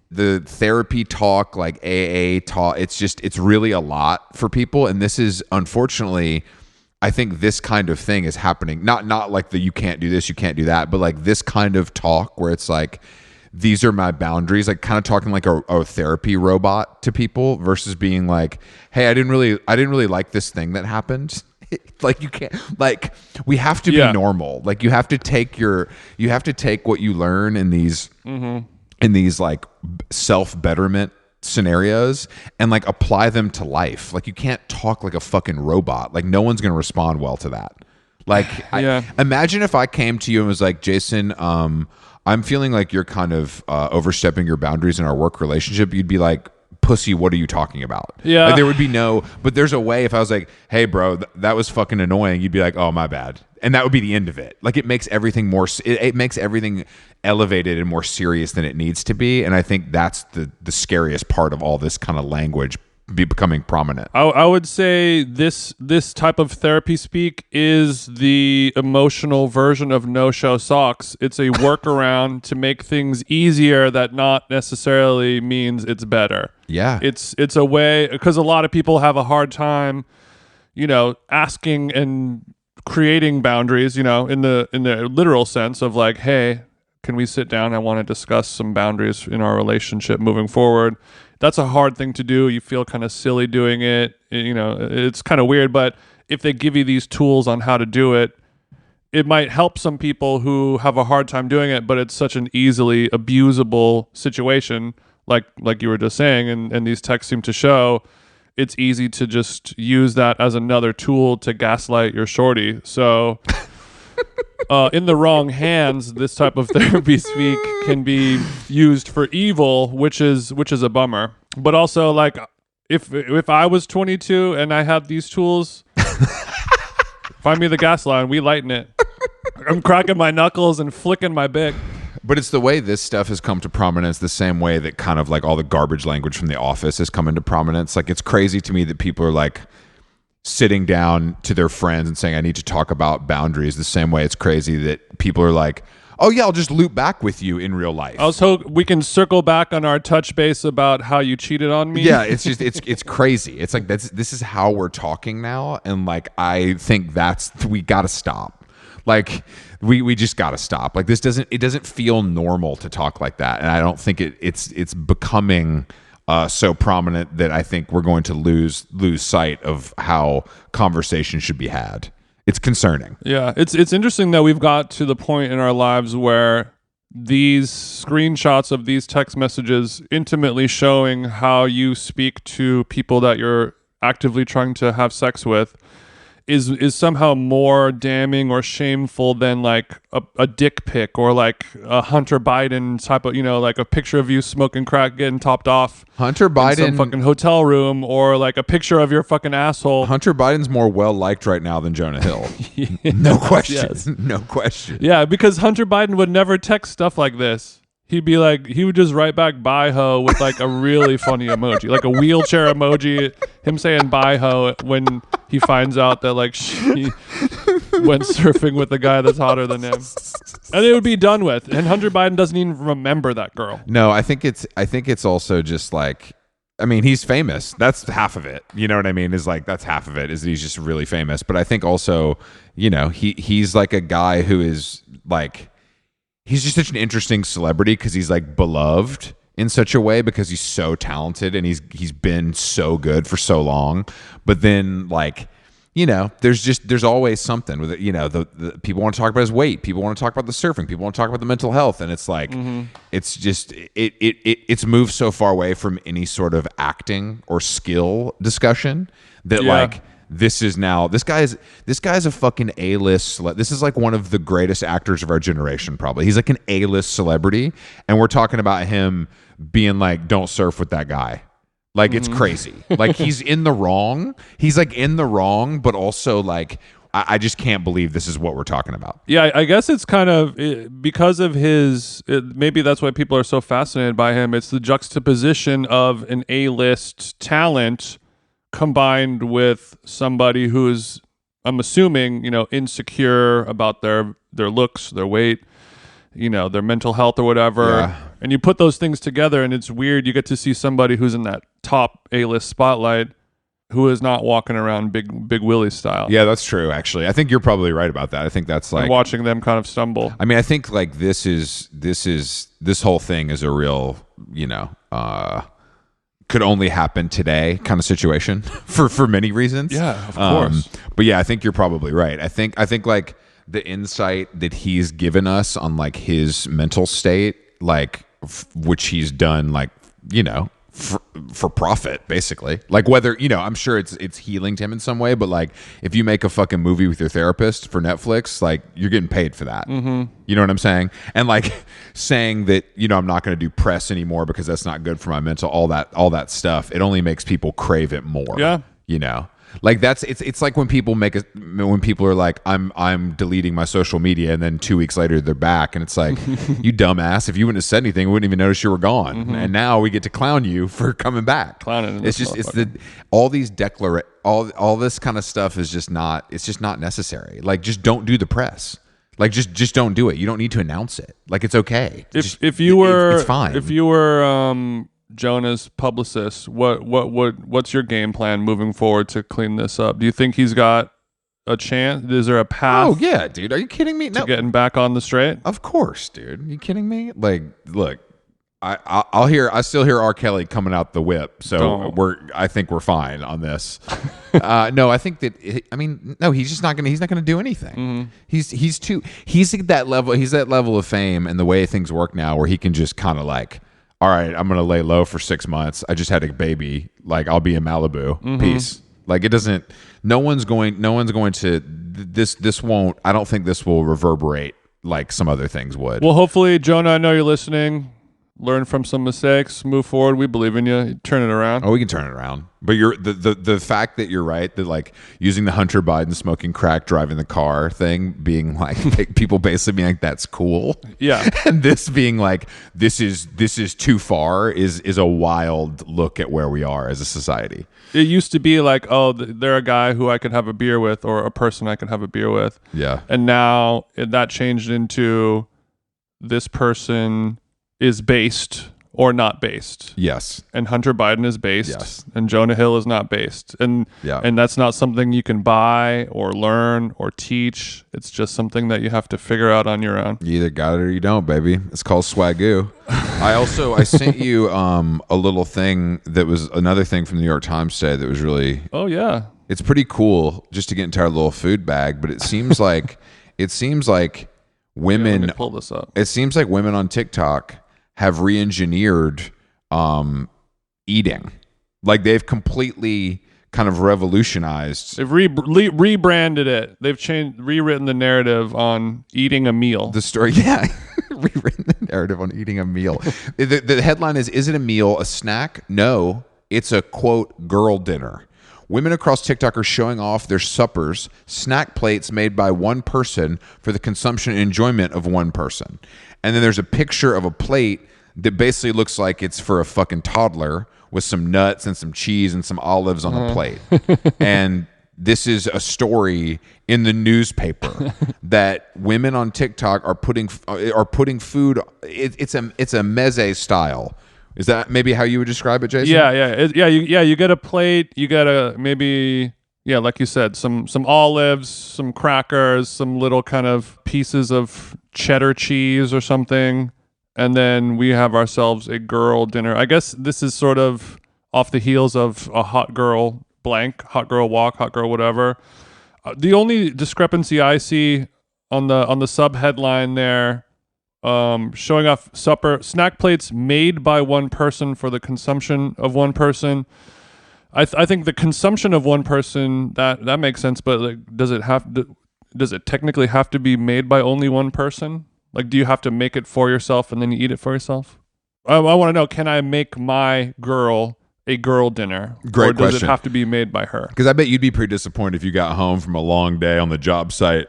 The therapy talk, like AA talk, it's really a lot for people. And this is, unfortunately, I think this kind of thing is happening. Not like the you can't do this, you can't do that, but like this kind of talk where it's like, these are my boundaries, like kind of talking like a therapy robot to people, versus being like, hey, I didn't really like this thing that happened. Like you can't, like we have to be normal. Like you have to take what you learn in these like self-betterment scenarios and like apply them to life. Like you can't talk like a fucking robot. Like no one's going to respond well to that. Like imagine if I came to you and was like, Jason, I'm feeling like you're kind of overstepping your boundaries in our work relationship. You'd be like, pussy, what are you talking about? Yeah. Like there would be but there's a way if I was like, hey bro, that was fucking annoying, you'd be like, oh my bad. And that would be the end of it. Like it makes everything it makes everything elevated and more serious than it needs to be. And I think that's the scariest part of all this kind of language becoming prominent. I would say this type of therapy speak is the emotional version of no-show socks. It's a workaround to make things easier that not necessarily means it's better. Yeah. It's a way, because a lot of people have a hard time, asking and creating boundaries, in the literal sense of like, hey, can we sit down? I want to discuss some boundaries in our relationship moving forward. That's a hard thing to do. You feel kind of silly doing it. It's kind of weird, but if they give you these tools on how to do it, it might help some people who have a hard time doing it, but it's such an easily abusable situation, like you were just saying, and these texts seem to show. It's easy to just use that as another tool to gaslight your shorty. So in the wrong hands, this type of therapy speak can be used for evil, which is a bummer. But also, like, if I was 22 and I had these tools, find me the gas line, we lighten it. I'm cracking my knuckles and flicking my bic. But it's the way this stuff has come to prominence, the same way that kind of like all the garbage language from The Office has come into prominence. Like it's crazy to me that people are like sitting down to their friends and saying, I need to talk about boundaries, the same way it's crazy that people are like, oh yeah, I'll just loop back with you in real life. I was hoping we can circle back on our touch base about how you cheated on me. Yeah, it's just it's crazy. It's like this is how we're talking now, and like I think we gotta stop. Like we just gotta stop. Like it doesn't feel normal to talk like that, and I don't think it's becoming so prominent that I think we're going to lose sight of how conversation should be had. It's concerning. Yeah, it's interesting that we've got to the point in our lives where these screenshots of these text messages intimately showing how you speak to people that you're actively trying to have sex with is somehow more damning or shameful than like a dick pic or like a Hunter Biden type of, like a picture of you smoking crack getting topped off Hunter Biden in some fucking hotel room, or like a picture of your fucking asshole. Hunter Biden's more well liked right now than Jonah Hill. No question. Yes. No question. Yeah, because Hunter Biden would never text stuff like this. He would just write back bye ho with like a really funny emoji, like a wheelchair emoji, him saying bye ho when he finds out that like she went surfing with a guy that's hotter than him. And it would be done with. And Hunter Biden doesn't even remember that girl. No, I think it's also just like, I mean, he's famous. That's half of it. You know what I mean? Is like, that's half of it, is he's just really famous. But I think also, he's like a guy who is like, he's just such an interesting celebrity because he's like beloved in such a way because he's so talented and he's been so good for so long. But then like, there's always something with it. The people want to talk about his weight. People want to talk about the surfing. People want to talk about the mental health. And it's like, it's just, it's moved so far away from any sort of acting or skill discussion that like, this guy's a fucking A-list. This is like one of the greatest actors of our generation, probably. He's like an A-list celebrity, and we're talking about him being like, don't surf with that guy. Like, it's crazy. Like, he's in the wrong. He's like in the wrong, but also like, I just can't believe this is what we're talking about. Yeah, I guess it's kind of because of maybe that's why people are so fascinated by him. It's the juxtaposition of an A-list talent combined with somebody who's, I'm assuming, insecure about their looks, their weight, their mental health or whatever. Yeah. And you put those things together and it's weird. You get to see somebody who's in that top A-list spotlight who is not walking around big Willie style. Yeah, that's true, actually. I think you're probably right about that. I think that's like, and watching them kind of stumble. I mean, I think like this whole thing is a real, could only happen today kind of situation for many reasons. Yeah, of course. But yeah, I think you're probably right. I think like the insight that he's given us on like his mental state, like which he's done, like, you know, for profit, basically. Like whether, you know, I'm sure it's healing to him in some way, but like if you make a fucking movie with your therapist for Netflix, like you're getting paid for that. Mm-hmm. You know what I'm saying? And like saying that, you know, I'm not going to do press anymore because that's not good for my mental, all that stuff. It only makes people crave it more. Yeah. You know, like it's like when people when people are like, I'm deleting my social media, and then 2 weeks later they're back, and it's like, you dumbass, if you wouldn't have said anything, we wouldn't even notice you were gone. Mm-hmm. And now we get to clown you for coming back. Clowning. It's all these all this kind of stuff is just not necessary. Like, just don't do the press. Like, just don't do it. You don't need to announce it. Like, it's okay. If you were, it's fine. If you were Jonah's publicist, what's your game plan moving forward to clean this up? Do you think he's got a chance? Is there a path? Oh yeah, dude. Are you kidding me? To getting back on the straight? Of course, dude. Are you kidding me? Like, look, I still hear R. Kelly coming out the whip, so I think we're fine on this. No, I think that he's just not gonna. He's not gonna do anything. Mm-hmm. He's at that level. He's that level of fame, and the way things work now, where he can just kind of like, all right, I'm going to lay low for 6 months. I just had a baby. Like, I'll be in Malibu. Mm-hmm. Peace. Like, it doesn't, no one's going to, this won't, I don't think this will reverberate like some other things would. Well, hopefully, Jonah, I know you're listening. Learn from some mistakes, move forward. We believe in you. Turn it around. Oh, we can turn it around. But the fact that you're right, that like using the Hunter Biden smoking crack, driving the car thing, being like people basically being like, that's cool. Yeah. And this being like, this is too far is a wild look at where we are as a society. It used to be like, oh, they're a guy who I could have a beer with, or a person I could have a beer with. Yeah. And now that changed into this person is based or not based. Yes. And Hunter Biden is based. Yes. And Jonah Hill is not based. And that's not something you can buy or learn or teach. It's just something that you have to figure out on your own. You either got it or you don't, baby. It's called swagoo. I sent you a little thing that was another thing from the New York Times today that was really, oh yeah, it's pretty cool just to get into our little food bag, but it seems like women, let me pull this up. It seems like women on TikTok have re-engineered eating. Like, they've completely kind of revolutionized. They've rebranded it. They've rewritten the narrative on eating a meal. The story, yeah. Rewritten the narrative on eating a meal. The headline is it a meal, a snack? No, it's a, quote, girl dinner. Women across TikTok are showing off their suppers, snack plates made by one person for the consumption and enjoyment of one person. And then there's a picture of a plate that basically looks like it's for a fucking toddler with some nuts and some cheese and some olives on the plate. And this is a story in the newspaper that women on TikTok are putting food. It's a meze style. Is that maybe how you would describe it, Jason? Yeah. You get a plate. You get like you said, some olives, some crackers, some little kind of pieces of cheddar cheese or something, and then we have ourselves a girl dinner. I guess this is sort of off the heels of a hot girl blank, hot girl walk, hot girl whatever. The only discrepancy I see on the sub headline there, showing off snack plates made by one person for the consumption of one person. I think the consumption of one person that makes sense, but like, does it technically have to be made by only one person? Like, do you have to make it for yourself and then you eat it for yourself? I want to know, can I make my girl a girl dinner? Great or does question. It have to be made by her? Because I bet you'd be pretty disappointed if you got home from a long day on the job site.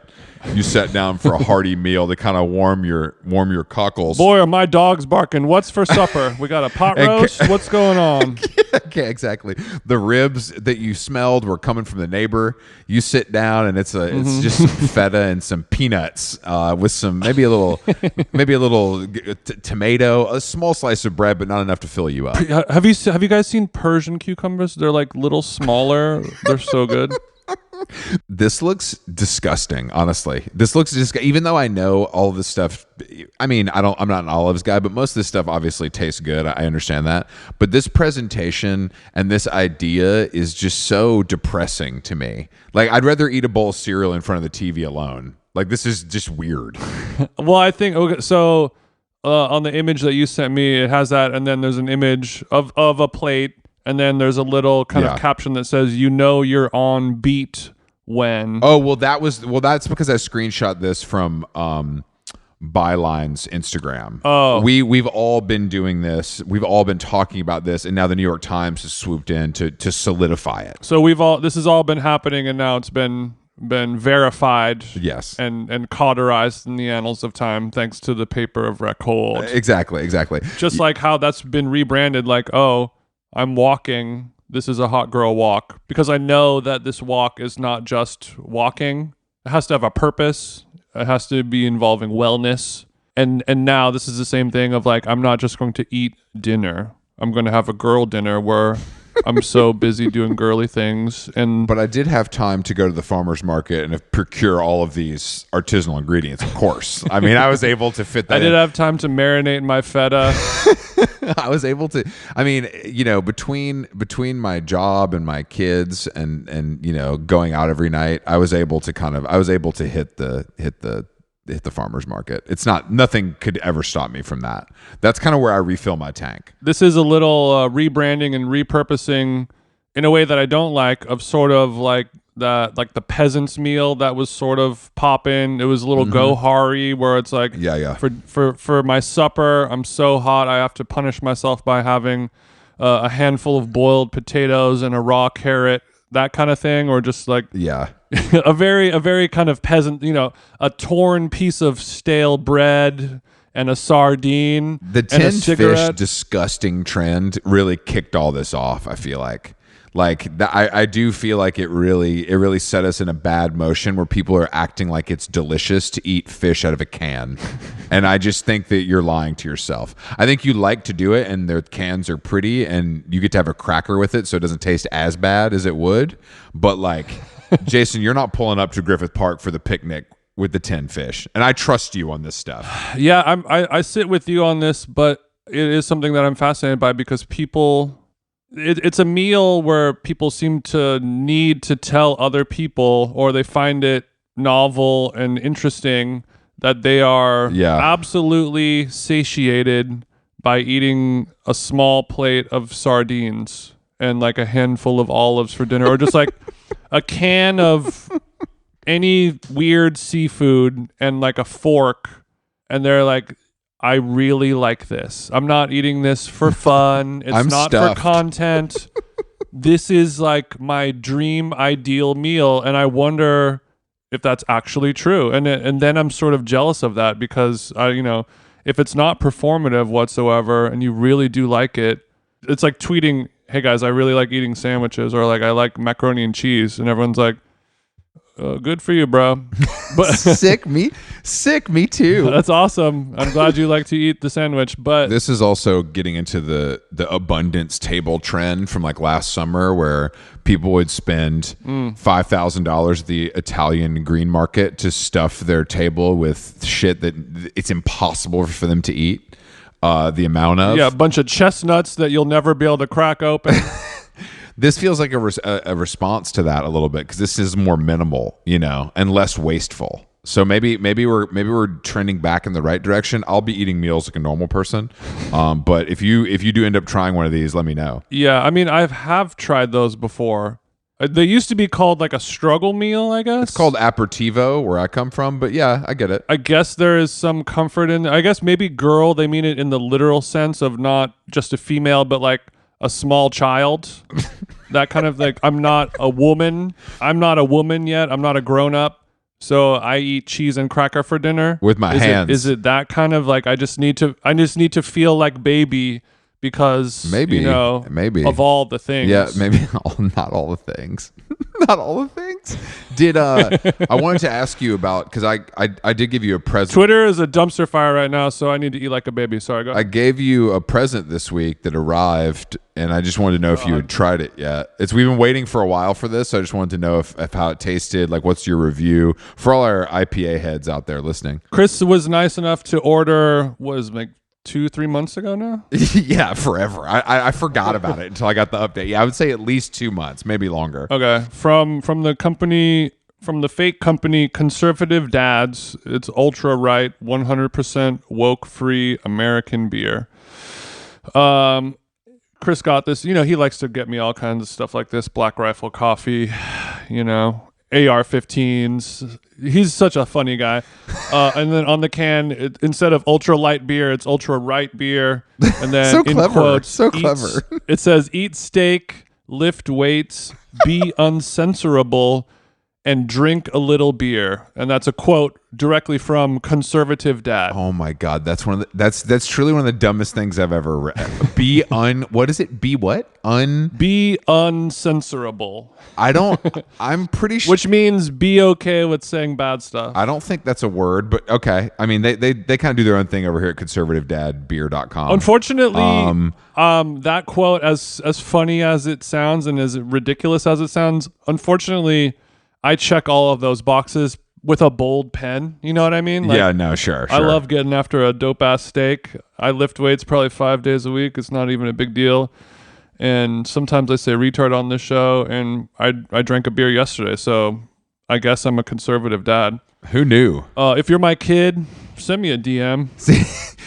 You sat down for a hearty meal to kind of warm your cockles. Boy, are my dogs barking. What's for supper? We got a pot roast? What's going on? Okay, exactly. The ribs that you smelled were coming from the neighbor. You sit down and it's just some feta and some peanuts with some maybe a little tomato, a small slice of bread, but not enough to fill you up. Have you guys seen Persian cucumbers? They're like little smaller. They're so good. This looks disgusting, honestly. This looks just, even though I know all of this stuff. I mean, I'm not an olives guy, but most of this stuff obviously tastes good. I understand that. But this presentation and this idea is just so depressing to me. Like, I'd rather eat a bowl of cereal in front of the TV alone. Like, this is just weird. Well, I think, okay, so on the image that you sent me, it has that, and then there's an image of a plate, and then there's a little kind of caption that says, you're on beat when. Oh, that's because I screenshot this from Byline's Instagram. Oh, we've all been doing this. We've all been talking about this, and now the New York Times has swooped in to solidify it. So this has all been happening, and now it's been verified, yes, and cauterized in the annals of time, thanks to the paper of record. Exactly. Just like how that's been rebranded, like, oh, I'm walking. This is a hot girl walk, because I know that this walk is not just walking. It has to have a purpose. It has to be involving wellness. And now this is the same thing of like, I'm not just going to eat dinner. I'm going to have a girl dinner where I'm so busy doing girly things. But I did have time to go to the farmer's market and procure all of these artisanal ingredients, of course. I mean, I was able to fit that I did have time to marinate my feta. I was able to, I mean, between my job and my kids and going out every night, I was able to hit the farmer's market. Nothing could ever stop me from that. That's kind of where I refill my tank. This is a little rebranding and repurposing in a way that I don't like, of sort of like the peasant's meal that was sort of poppin'. It was a little gohari where it's like, for my supper, I'm so hot I have to punish myself by having a handful of boiled potatoes and a raw carrot, that kind of thing, or just like a very kind of peasant, a torn piece of stale bread and a sardine. The tinned fish disgusting trend really kicked all this off, I feel like. I do feel like it really set us in a bad motion where people are acting like it's delicious to eat fish out of a can. And I just think that you're lying to yourself. I think you like to do it, and their cans are pretty, and you get to have a cracker with it so it doesn't taste as bad as it would. But like, Jason, you're not pulling up to Griffith Park for the picnic with the tinned fish. And I trust you on this stuff. Yeah, I sit with you on this, but it is something that I'm fascinated by, because people... It's a meal where people seem to need to tell other people, or they find it novel and interesting, that they are absolutely satiated by eating a small plate of sardines and like a handful of olives for dinner, or just like a can of any weird seafood and like a fork, and they're like, I really like this. I'm not eating this for fun. It's not stuffed for content. This is like my dream ideal meal, and I wonder if that's actually true. And then I'm sort of jealous of that, because if it's not performative whatsoever and you really do like it, it's like tweeting, "Hey guys, I really like eating sandwiches," or like, "I like macaroni and cheese," and everyone's like, good for you, bro. But sick me too. That's awesome. I'm glad you like to eat the sandwich. But this is also getting into the abundance table trend from like last summer, where people would spend $5,000 at the Italian green market to stuff their table with shit that it's impossible for them to eat. The amount of a bunch of chestnuts that you'll never be able to crack open. This feels like a response to that a little bit, because this is more minimal, and less wasteful. So maybe we're trending back in the right direction. I'll be eating meals like a normal person, but if you do end up trying one of these, let me know. Yeah, I mean, I have tried those before. They used to be called like a struggle meal, I guess. It's called aperitivo where I come from, but yeah, I get it. I guess there is some comfort in. I guess maybe girl, they mean it in the literal sense of not just a female, but like a small child. That kind of like, I'm not a woman yet. I'm not a grown up. So I eat cheese and cracker for dinner with my hands. Is it that kind of like, I just need to feel like baby, because maybe of all the things. Yeah, maybe not all the things. Not all the things. Did I wanted to ask you about, because I did give you a present. Twitter is a dumpster fire right now, so I need to eat like a baby. Sorry, go I ahead. gave you a present this week that arrived, and I just wanted to know if you had tried it yet. We've been waiting for a while for this, so I just wanted to know if how it tasted. Like, what's your review for all our IPA heads out there listening? Chris was nice enough to order, was like 2-3 months ago now? Yeah, forever. I forgot about it until I got the update. Yeah, I would say at least 2 months, maybe longer. Okay, from the company, from the fake company Conservative Dads. It's ultra right, 100% woke free American beer. Chris got this. You know, he likes to get me all kinds of stuff like this. Black Rifle coffee, you know, AR-15s. He's such a funny guy. And then on the can, instead of ultra light beer, it's ultra right beer. And then So in clever. quotes, So clever. It says, eat steak, lift weights, be uncensorable, and drink a little beer. And that's a quote directly from Conservative Dad. Oh my God, that's that's truly one of the dumbest things I've ever read. What is it? Be what? Be uncensorable. I'm pretty sure. Which means be okay with saying bad stuff. I don't think that's a word, but okay. I mean, they kind of do their own thing over here at conservativedadbeer.com. Unfortunately, that quote, as funny as it sounds and as ridiculous as it sounds, unfortunately, I check all of those boxes with a bold pen. You know what I mean? Like, yeah, no, sure. I love getting after a dope ass steak. I lift weights probably 5 days a week. It's not even a big deal. And sometimes I say retard on this show, and I drank a beer yesterday, so I guess I'm a conservative dad. Who knew? If you're my kid, send me a DM.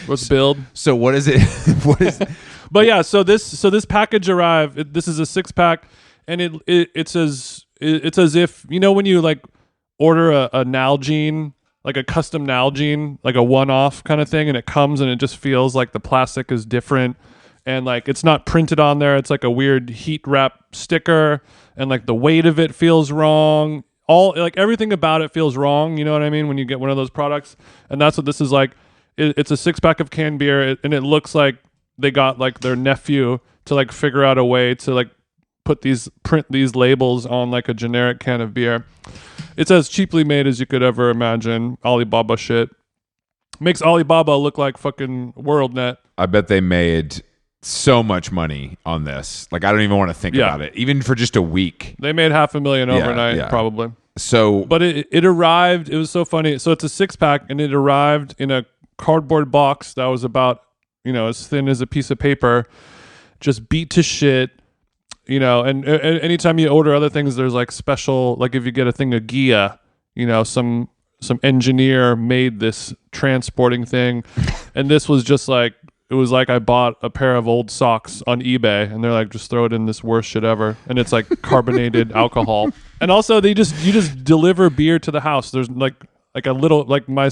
Let's build. So what is it? What is? But yeah, so this package arrived. This is a 6-pack, and it's as if, you know, when you like order a Nalgene, like a custom Nalgene, like a one-off kind of thing, and it comes and it just feels like the plastic is different. And like it's not printed on there. It's like a weird heat wrap sticker, and like the weight of it feels wrong. All like everything about it feels wrong. You know what I mean? When you get one of those products, and that's what this is like. It's a 6-pack of canned beer, and it looks like they got like their nephew to like figure out a way to like print these labels on like a generic can of beer. It's as cheaply made as you could ever imagine. Alibaba shit. Makes Alibaba look like fucking WorldNet. I bet they made so much money on this. Like, I don't even want to think about it. Even for just a week. They made $500,000 overnight, probably. So, but it arrived. It was so funny. So it's a 6-pack, and it arrived in a cardboard box that was about, you know, as thin as a piece of paper, just beat to shit. You know, and anytime you order other things, there's like special, like if you get a thing of Gia, you know, some engineer made this transporting thing, and this was just like, it was like I bought a pair of old socks on eBay, and they're like, just throw it in this worst shit ever, and it's like carbonated alcohol, and also you just deliver beer to the house. There's like a little, like my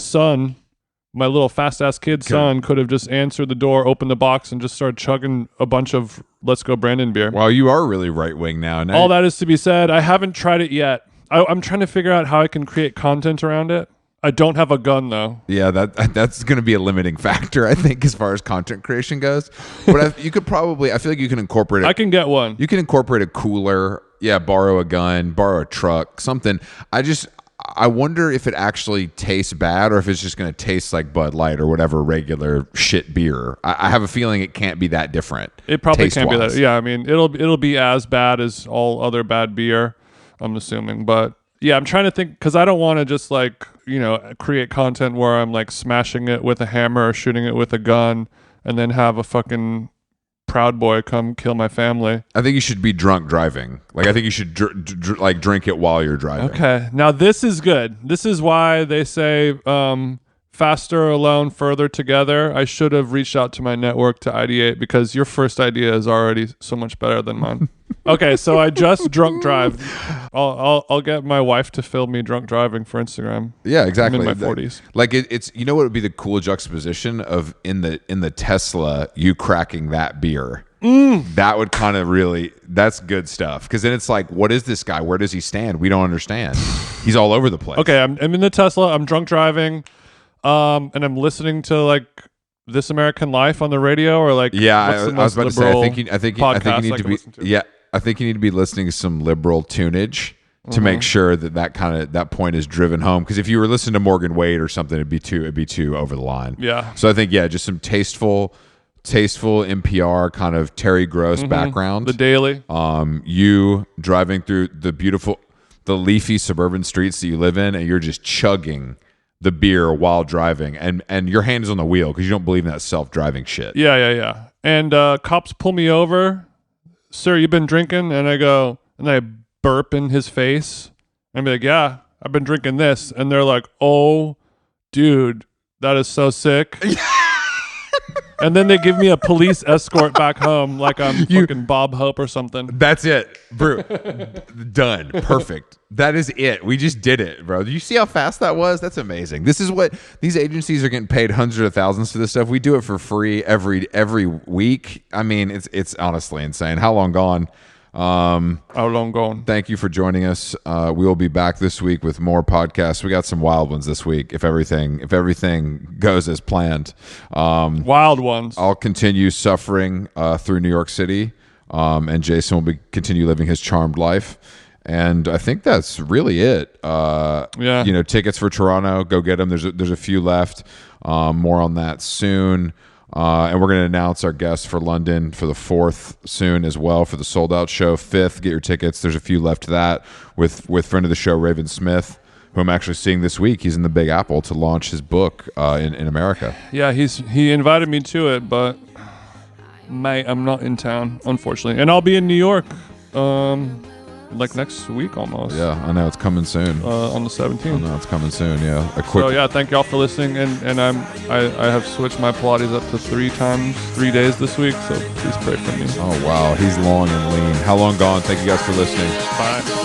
little fast ass kid son could have just answered the door, opened the box, and just started chugging a bunch of Let's Go Brandon beer. Wow, you are really right wing now. All that is to be said. I haven't tried it yet. I'm trying to figure out how I can create content around it. I don't have a gun though. Yeah, that's going to be a limiting factor, I think, as far as content creation goes. But you could probably, I feel like you can incorporate it. I can get one. You can incorporate a cooler. Yeah, borrow a gun, borrow a truck, something. I wonder if it actually tastes bad, or if it's just going to taste like Bud Light or whatever regular shit beer. I have a feeling it can't be that different. It probably can't be taste-wise. that. Yeah, I mean, it'll be as bad as all other bad beer, I'm assuming. But yeah, I'm trying to think, because I don't want to just like, you know, create content where I'm like smashing it with a hammer or shooting it with a gun, and then have a fucking Proud Boy come kill my family. I think you should be drunk driving. Like, I think you should like drink it while you're driving. Okay, now this is good. This is why they say faster alone, further together. I should have reached out to my network to ideate, because your first idea is already so much better than mine. Okay, so I just drunk drive. I'll get my wife to film me drunk driving for Instagram. Yeah, exactly. I'm in my 40s. Like it's, you know what would be the cool juxtaposition of in the Tesla, you cracking that beer. That would kind of really, that's good stuff, because then it's like, what is this guy? Where does he stand? We don't understand. He's all over the place. Okay, I'm in the Tesla. I'm drunk driving, and I'm listening to like This American Life on the radio, or like, yeah, what's the I was about to say, I think you need podcast to be, I can listen to? yeah, I think you need to be listening to some liberal tunage. to make sure that point is driven home. Because if you were listening to Morgan Wade or something, it'd be too over the line. Yeah. So I think just some tasteful NPR kind of Terry Gross background. The Daily. You driving through the leafy suburban streets that you live in, and you're just chugging the beer while driving, and your hand is on the wheel because you don't believe in that self-driving shit. Yeah. And cops pull me over. Sir, you been drinking? And I go, and I burp in his face. And be like, yeah, I've been drinking this. And they're like, oh, dude, that is so sick. And then they give me a police escort back home like I'm fucking Bob Hope or something. That's it, bro. Done. Perfect. That is it. We just did it, bro. Do you see how fast that was? That's amazing. This is what these agencies are getting paid hundreds of thousands for this stuff. We do it for free every week. I mean, it's honestly insane. How long gone? How long gone? Thank you for joining us. We will be back this week with more podcasts. We got some wild ones this week if everything goes as planned. Wild ones. I'll continue suffering through New York City, and Jason will continue living his charmed life. And I think that's really it. Yeah. Tickets for Toronto, go get them. There's a few left. More on that soon. And we're going to announce our guests for London for the 4th soon as well for the sold out show. 5th, get your tickets. There's a few left to that with friend of the show, Raven Smith, who I'm actually seeing this week. He's in the Big Apple to launch his book in America. Yeah, he invited me to it, but mate, I'm not in town, unfortunately. And I'll be in New York like next week almost. Yeah, I know. It's coming soon. On the 17th. I know. It's coming soon, yeah. So, yeah, thank y'all for listening. And I have switched my Pilates up to 3 days this week, so please pray for me. Oh, wow. He's long and lean. How long gone? Thank you guys for listening. Bye.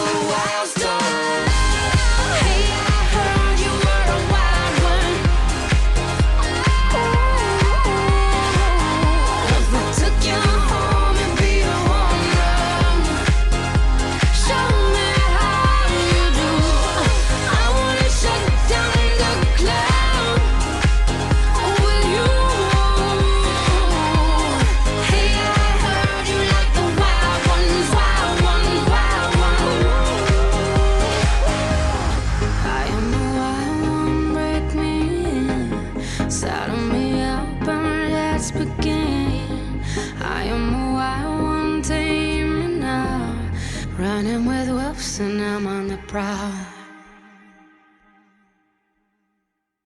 Running with wolves and I'm on the prowl.